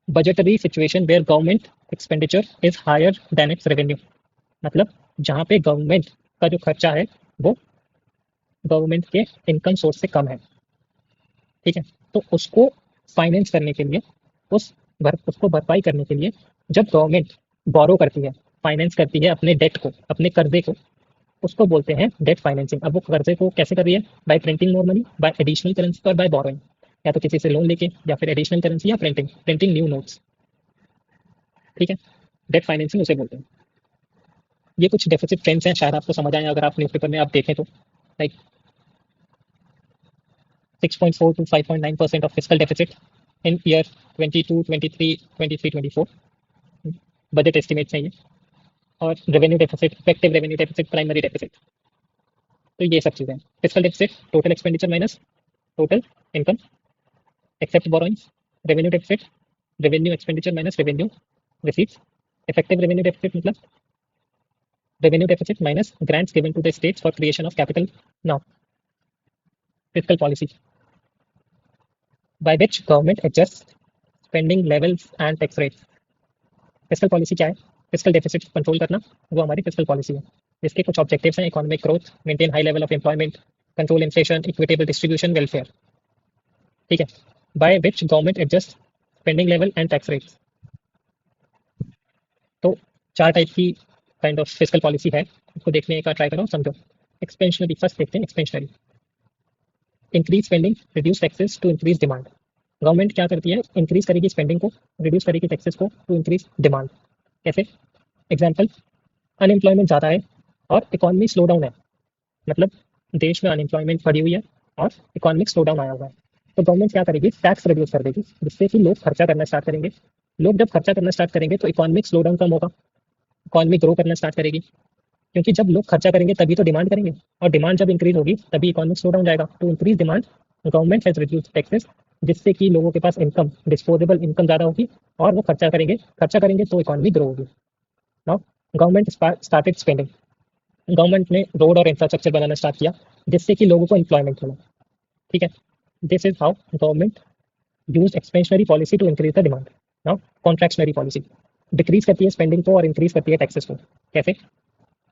budgetary situation where government expenditure is higher than its revenue, मतलब जहाँ पे गवर्नमेंट का जो खर्चा है वो गवर्नमेंट के इनकम सोर्स से कम है, ठीक है? तो उसको फाइनेंस करने के लिए उसको भरपाई करने के लिए जब गवर्नमेंट बोरो करती है, फाइनेंस करती है अपने डेट को, अपने कर्जे को, उसको बोलते हैं डेट फाइनेंसिंग। अब वो कर्जे को कैसे कर रही है? Bye printing more money, bye additional currency और बाय बोरोइंग, या तो किसी से लोन लेके या फिर एडिशनल करेंसी या प्रिंटिंग न्यू नोट्स, ठीक है? डेट फाइनेंसिंग उसे बोलते हैं। ये कुछ डेफिसिट ट्रेंड्स हैं, शायद आपको समझ आए अगर आप न्यूज़पेपर में आप देखें तो। Like 6.4 to 5.9% of fiscal deficit in year 22, 23, 23, 24 budget estimates हैं ये। और revenue deficit, effective revenue deficit, primary deficit, तो ये सब चीज़ें। Fiscal deficit total expenditure minus total income except borrowings. Revenue deficit revenue expenditure minus revenue receipts. Effective revenue deficit मतलब revenue deficit minus grants given to the states for creation of capital. Now fiscal policy by which government adjusts spending levels and tax rates। Fiscal policy क्या है? Fiscal deficit control करना, वो हमारी fiscal policy है। इसके कुछ objectives हैं: economic growth, maintain high level of employment, control inflation, equitable distribution, welfare, ठीक है? By which government adjust spending level and tax rates. तो 4 टाइप की काइंड ऑफ फिस्कल पॉलिसी है, उसको देखने का ट्राई करो, समझो। एक्सपेंशनरी, फर्स्ट देखते हैं expansionary. Increase spending, reduce taxes to increase demand. Government क्या करती है? इंक्रीज करेगी स्पेंडिंग को, रिड्यूस करेगी टैक्सेस को टू इंक्रीज डिमांड। कैसे? एग्जाम्पल, अनएम्प्लॉयमेंट ज़्यादा है और इकोनॉमी स्लो डाउन है, मतलब देश में अनएम्प्लॉयमेंट बढ़ी हुई है और इकोनॉमिक स्लो डाउन आया हुआ है, तो गवर्नमेंट क्या करेगी? टैक्स रिड्यूस कर देगी, जिससे कि लोग खर्चा करना स्टार्ट करेंगे। लोग जब खर्चा करना स्टार्ट करेंगे तो इकोनॉमिक स्लो डाउन कम होगा, इकोनॉमी ग्रो करना स्टार्ट करेगी, क्योंकि जब लोग खर्चा करेंगे तभी तो डिमांड करेंगे, और डिमांड जब इंक्रीज होगी तभी इकोनॉमिक स्लो डाउन जाएगा। To increase demand government has reduce taxes, जिससे कि लोगों के पास इनकम, डिस्पोजेबल इनकम ज़्यादा होगी और वो खर्चा करेंगे तो इकोनॉमी ग्रो होगी। Now government started spending, government ने रोड और इंफ्रास्ट्रक्चर बनाना स्टार्ट किया जिससे कि लोगों को एम्प्लॉयमेंट मिला, ठीक है? This is how government use expansionary policy to increase the demand. Now contractionary policy decrease करती है स्पेंडिंग को और इंक्रीज करती है टैक्सेस को। कैसे?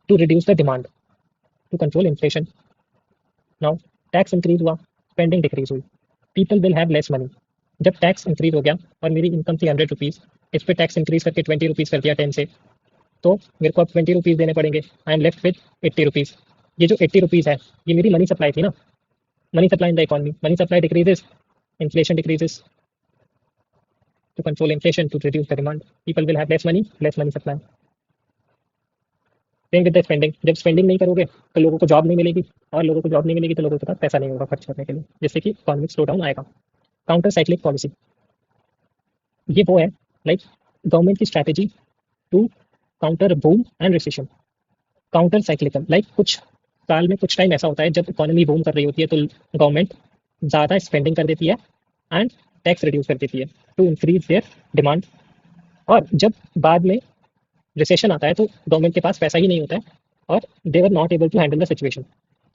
To reduce the demand, to control inflation. Now tax increase हुआ, स्पेंडिंग डिक्रीज हुई, people will have less money. जब टैक्स इंक्रीज हो गया और मेरी इनकम थी 100 रुपीज़, इस पर टैक्स इंक्रीज करके 20 रुपीज़ कर दिया 10 से, तो मेरे को अब 20 रुपीज़ देने पड़ेंगे। I am left with 80 rupees. ये जो 80 रुपीज़ है ये मेरी मनी सप्लाई थी ना, Money supply in the economy. Money supply decreases, inflation decreases. To control inflation, to reduce the demand, people will have less money supply. Same with the spending, जब spending नहीं करोगे तो लोगों को जॉब नहीं मिलेगी, और लोगों को जॉब नहीं मिलेगी तो लोगों के पास पैसा नहीं होगा खर्च करने के लिए, जिससे कि इकोनॉमिक स्लो डाउन आएगा। काउंटर साइक्लिक पॉलिसी, ये वो है लाइक गवर्नमेंट की strategy to counter boom and recession. Counter cyclical like कुछ साल में कुछ टाइम ऐसा होता है जब इकोनॉमी बूम कर रही होती है तो गवर्नमेंट ज़्यादा स्पेंडिंग कर देती है एंड टैक्स रिड्यूस कर देती है टू इंक्रीज देयर डिमांड। और जब बाद में रिसेशन आता है तो गवर्नमेंट के पास पैसा ही नहीं होता है और they were not able to handle the situation.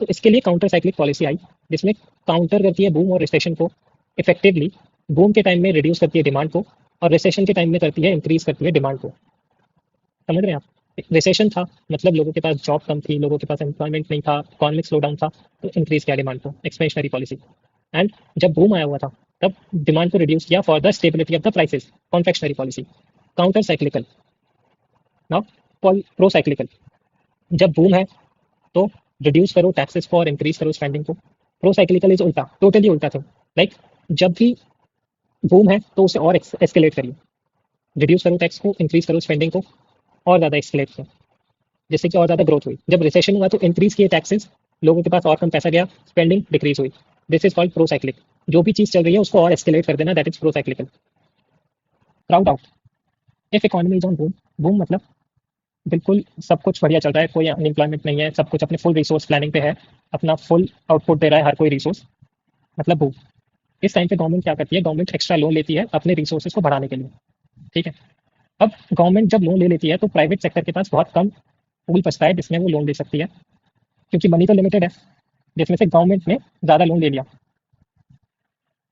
तो इसके लिए काउंटर साइक्लिक पॉलिसी आई जिसमें काउंटर करती है बूम और रिसेशन को इफेक्टिवली। बूम के टाइम में रिड्यूस करती है डिमांड को और रिसेशन के टाइम में करती है इंक्रीज करती है डिमांड को। समझ रहे हैं आप? रिसेशन था मतलब लोगों के पास जॉब कम थी, लोगों के पास एम्प्लॉयमेंट नहीं था, इकोनॉमिक स्लो डाउन था, तो इंक्रीज किया डिमांड को, एक्सपेंशनरी पॉलिसी। एंड जब बूम आया हुआ था तब डिमांड को रिड्यूस किया for the stability of the prices, confectionery policy. Counter cyclical. Now pro cyclical, जब बूम है तो रिड्यूस करो टैक्सेस को और इंक्रीज करो स्पेंडिंग को। प्रो साइक्लिकल इज उल्टा, टोटली उल्टा था। लाइक जब भी बूम है तो उसे और एस्केलेट करिए, रिड्यूस करो टैक्स को, इंक्रीज करो स्पेंडिंग को और ज़्यादा एक्सलेट किया, जिससे कि और ज़्यादा ग्रोथ हुई। जब रिसेशन हुआ तो इंक्रीज किए टैक्सेस, लोगों के पास और कम पैसा गया, स्पेंडिंग डिक्रीज हुई। This is called pro cyclic. जो भी चीज़ चल रही है उसको और एस्केलेट कर देना, that is pro cyclical. Crowd out, if economy is on boom, boom मतलब बिल्कुल सब कुछ बढ़िया चल रहा है, कोई अनएम्प्लॉयमेंट नहीं है, सब कुछ अपने फुल रिसोर्स प्लानिंग पे है, अपना फुल आउटपुट दे रहा है हर कोई रिसोर्स, मतलब बूम। इस टाइम पे गवर्नमेंट क्या करती है, गवर्नमेंट एक्स्ट्रा लोन लेती है अपने रिसोर्सेज को बढ़ाने के लिए। ठीक है, अब गवर्नमेंट जब लोन ले लेती है तो प्राइवेट सेक्टर के पास बहुत कम पूल बचता है जिसमें वो लोन दे सकती है, क्योंकि मनी तो लिमिटेड है, जिसमें से गवर्नमेंट ने ज़्यादा लोन ले लिया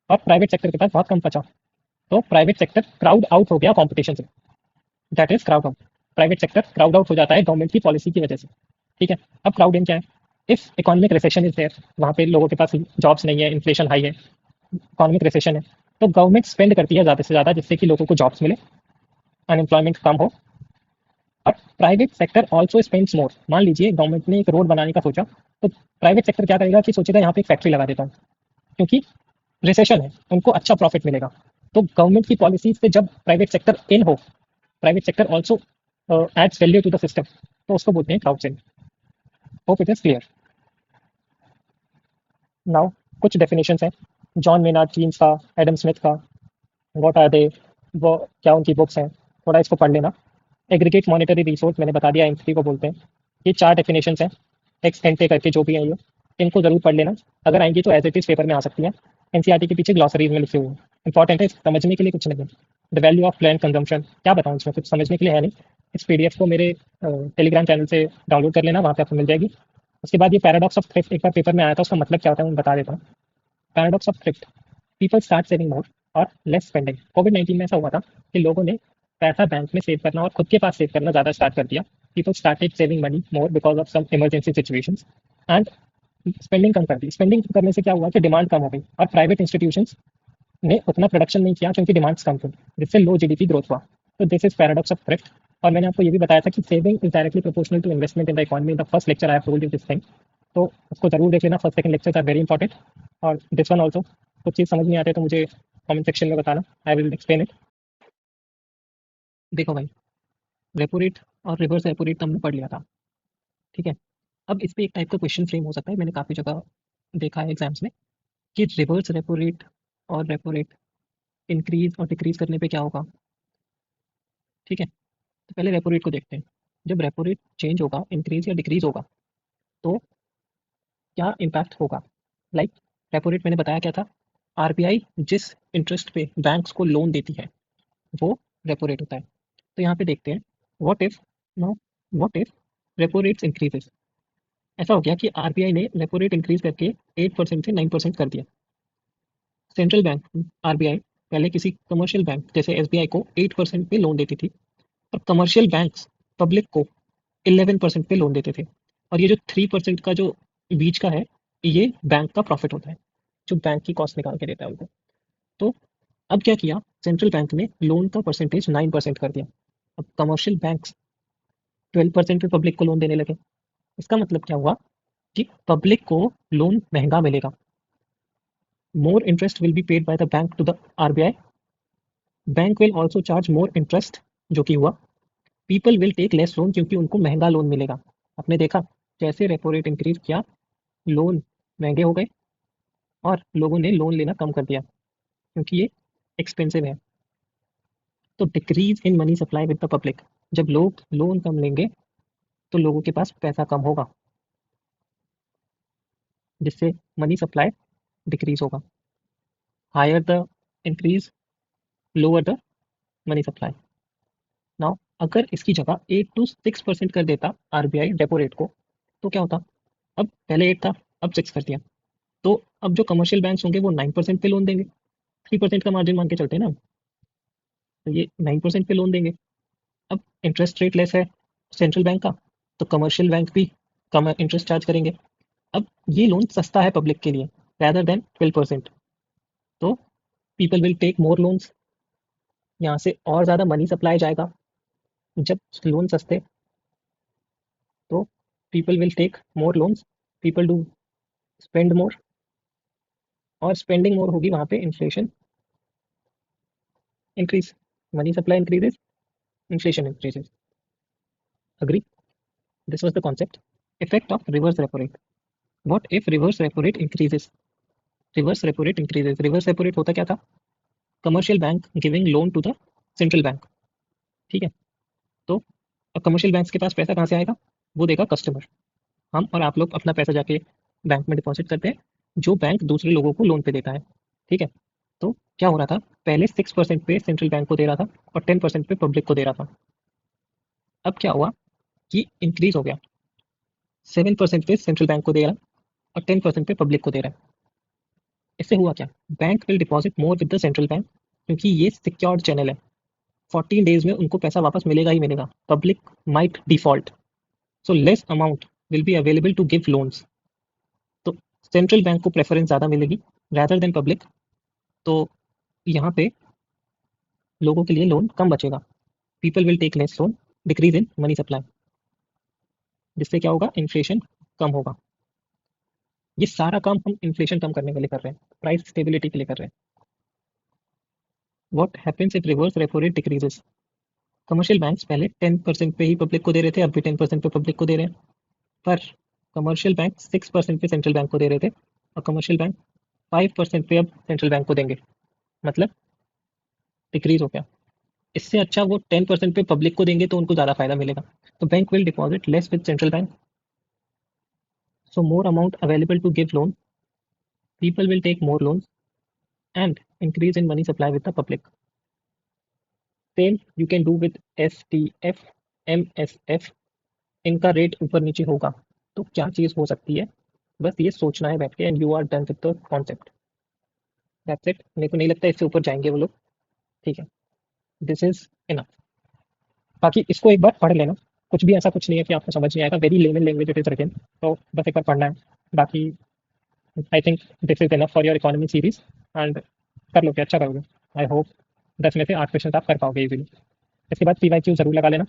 और प्राइवेट सेक्टर के पास बहुत कम बचा, तो प्राइवेट सेक्टर क्राउड आउट हो गया कॉम्पिटिशन से, that is crowd out. Private sector crowd out हो जाता है गवर्नमेंट की पॉलिसी की वजह से। ठीक है, अब क्राउड इन क्या है, if economic recession is there, वहाँ पे लोगों के पास जॉब्स नहीं है, इन्फ्लेशन हाई है, इकोनॉमिक रिसेशन है, तो गवर्नमेंट स्पेंड करती है ज़्यादा से ज़्यादा जिससे कि लोगों को जॉब्स मिले, अनएम्प्लॉयमेंट कम हो। और प्राइवेट सेक्टर ऑल्सो स्पेंड्स मोर। मान लीजिए गवर्नमेंट ने एक रोड बनाने का सोचा, तो प्राइवेट सेक्टर क्या करेगा कि सोचेगा यहाँ पे एक फैक्ट्री लगा देता हूँ, क्योंकि रिसेशन है, उनको अच्छा प्रॉफिट मिलेगा। तो गवर्नमेंट की पॉलिसी से जब प्राइवेट सेक्टर इन हो, private sector also adds value to the system, तो उसको बोलते हैं crowd sell. Hope it is clear. Now कुछ डेफिनेशन है जॉन मेनार्ड कीन्स का, एडम स्मिथ का, व्हाट आर दे, वो क्या उनकी बुक्स हैं, थोड़ा इसको पढ़ लेना। एग्रीगेट मॉनेटरी रिसोर्स मैंने बता दिया, एम को बोलते हैं। ये 4 डेफिनेशंस हैं एक्स एंटे करके जो भी हैं ये, इनको जरूर पढ़ लेना, अगर आएंगी तो एज इट इज पेपर में आ सकती हैं। एनसीईआरटी के पीछे ग्लॉसरीज में लिखे हुए हैं, इंपॉर्टेंट है, समझने के लिए कुछ नहीं है। The value of plan consumption, क्या बताऊँ इसमें, कुछ समझने के लिए है नहीं। इस पीडीएफ को मेरे टेलीग्राम चैनल से डाउनलोड कर लेना, वहाँ पे आपको मिल जाएगी। उसके बाद ये पैराडॉक्स ऑफ थ्रिफ्ट एक बार पेपर में आया था, उसका मतलब क्या होता है मैं बता देता हूँ। Paradox of thrift, people start saving मोर और लेस स्पेंडिंग। कोविड-19 में ऐसा हुआ था कि लोगों ने पैसा बैंक में सेव करना और खुद के पास सेव करना ज़्यादा स्टार्ट कर दिया। People started saving money more because of some emergency situations and spending कम कर दी। स्पेंडिंग कम करने से क्या हुआ कि डिमांड कम हो गई और प्राइवेट इंस्टीट्यूशंस ने उतना प्रोडक्शन नहीं किया क्योंकि डिमांड्स कम थी, जिससे लो जीडीपी ग्रोथ हुआ। तो this is paradox of thrift. और मैंने आपको ये भी बताया था कि saving is directly proportional to investment in the economy. In the first lecture I have told you this thing, तो उसको जरूर देख लेना, first second lectures are very important. और दिस वन ऑल्सो, कुछ चीज़ समझ नहीं आते तो मुझे कमेंट सेक्शन में बताना, आई विल एक्सप्लेन इट। देखो भाई, रेपो रेट और रिवर्स रेपो रेट तो हमने पढ़ लिया था, ठीक है। अब इस पे एक टाइप का क्वेश्चन फ्रेम हो सकता है, मैंने काफ़ी जगह देखा है एग्जाम्स में, कि रिवर्स रेपो रेट और रेपो रेट इंक्रीज और डिक्रीज करने पे क्या होगा। ठीक है, तो पहले रेपो रेट को देखते हैं। जब रेपो रेट चेंज होगा, इंक्रीज या डिक्रीज होगा, तो क्या इम्पैक्ट होगा। लाइक रेपो रेट मैंने बताया क्या था, आरबीआई जिस इंटरेस्ट पे बैंक्स को लोन देती है वो रेपो रेट होता है। तो यहाँ पे देखते हैं, what if now what if repo rates increases. ऐसा हो गया कि आरबीआई ने रेपो रेट इंक्रीज करके 8% से 9% कर दिया। सेंट्रल बैंक आरबीआई पहले किसी कमर्शियल बैंक जैसे एसबीआई को 8% पे लोन देती थी, और कमर्शियल बैंक्स पब्लिक को 11% पे लोन देते थे। और ये जो 3% का जो बीच का है, ये बैंक का प्रॉफिट होता है, जो बैंक की कॉस्ट निकाल के देता है उनको। तो अब क्या किया, सेंट्रल बैंक ने लोन का परसेंटेज 9% कर दिया। अब कमर्शियल बैंक्स 12% पे पब्लिक को लोन देने लगे। इसका मतलब क्या हुआ कि पब्लिक को लोन महंगा मिलेगा, more interest will be paid by the bank to the RBI, bank will also charge more interest, जो कि हुआ। People will take less loan, क्योंकि उनको महंगा लोन मिलेगा। आपने देखा जैसे रेपो रेट इंक्रीज किया, लोन महंगे हो गए और लोगों ने लोन लेना कम कर दिया क्योंकि ये एक्सपेंसिव है। तो decrease in money supply with the public, जब लोग लोन कम लेंगे तो लोगों के पास पैसा कम होगा, जिससे मनी सप्लाई डिक्रीज होगा। Higher the increase, lower the money supply. Now अगर इसकी जगह 8 to 6% कर देता आरबीआई रेपो रेट को, तो क्या होता? अब पहले 8 था, अब 6 कर दिया, तो अब जो कमर्शियल बैंक्स होंगे वो 9% पे लोन देंगे। 3% का मार्जिन मान के चलते हैं ना, तो ये 9% पे लोन देंगे। अब इंटरेस्ट रेट लेस है सेंट्रल बैंक का, तो कमर्शियल बैंक भी कम इंटरेस्ट चार्ज करेंगे। अब ये लोन सस्ता है पब्लिक के लिए, रैदर देन 12%, तो people will take more loans. यहाँ से और ज़्यादा मनी सप्लाई जाएगा। जब लोन सस्ते, तो people will take more loans, people do spend more, और स्पेंडिंग मोर होगी वहाँ पे inflation increase, money supply increases, inflation increases. Agree? This was the concept. Effect of reverse repo rate. What if reverse repo rate increases? Reverse repo rate increases, reverse repo rate होता क्या था? Commercial bank giving loan to the central bank, ठीक है? तो अब commercial banks के पास पैसा कहाँ से आएगा? वो देगा कस्टमर। हम और आप लोग अपना पैसा जाके बैंक में डिपॉजिट करते हैं, जो बैंक दूसरे लोगों को लोन पे देता है, ठीक है? तो क्या हो रहा था? पहले 6% पे सेंट्रल बैंक को दे रहा था और 10% पे पब्लिक को दे रहा था। अब क्या हुआ कि इंक्रीज हो गया, 7% पे सेंट्रल बैंक को दे रहा और 10% पे पब्लिक को दे रहा है। इससे हुआ क्या? Bank will deposit more with the central bank, क्योंकि ये सिक्योर्ड चैनल है। 14 डेज में उनको पैसा वापस मिलेगा ही मिलेगा। Public might default, so less amount will be available to give loans. तो सेंट्रल बैंक को प्रेफरेंस ज़्यादा मिलेगी रैदर देन पब्लिक, तो यहाँ पे लोगों के लिए लोन कम बचेगा। People will take less loan, decrease in money supply, जिससे क्या होगा? इन्फ्लेशन कम होगा। ये सारा काम हम इन्फ्लेशन कम करने के लिए कर रहे हैं, प्राइस स्टेबिलिटी के लिए कर रहे हैं। What happens if reverse repo rate decreases? Commercial banks पहले 10% पे ही पब्लिक को दे रहे थे, अब भी 10% पे पब्लिक को दे रहे हैं, पर कमर्शियल बैंक 6% पे सेंट्रल बैंक को दे रहे थे और कमर्शियल बैंक 5% पे अब सेंट्रल बैंक को देंगे, मतलब डिक्रीज हो गया। इससे अच्छा वो 10% पे पब्लिक को देंगे तो उनको ज़्यादा फायदा मिलेगा। तो bank will deposit less with central bank, so more amount available to give loan, people will take more loans, and increase in money supply with the public. Same you can do with STF, MSF, इनका rate ऊपर नीचे होगा। तो क्या चीज़ हो सकती है? बस ये सोचना है बैठ के, and you are done with the concept. That's it. मेरे को नहीं लगता इससे ऊपर जाएंगे वो लोग, ठीक है? This is enough. बाकी इसको एक बार पढ़ लेना, कुछ भी ऐसा कुछ नहीं है कि आपको समझ नहीं आएगा। Very layman language it is written, तो बस एक बार पढ़ना है। बाकी I think this is enough for your economy series, end कर लोगे, अच्छा करोगे। आई होप 10 में से 8 क्वेश्चन आप कर पाओगे इजीली। इसके बाद PYQ जरूर लगा लेना,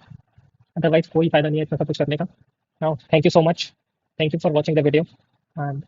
अदरवाइज कोई फायदा नहीं है इतना सब कुछ करने का। Now thank you so much, thank you for watching the video, and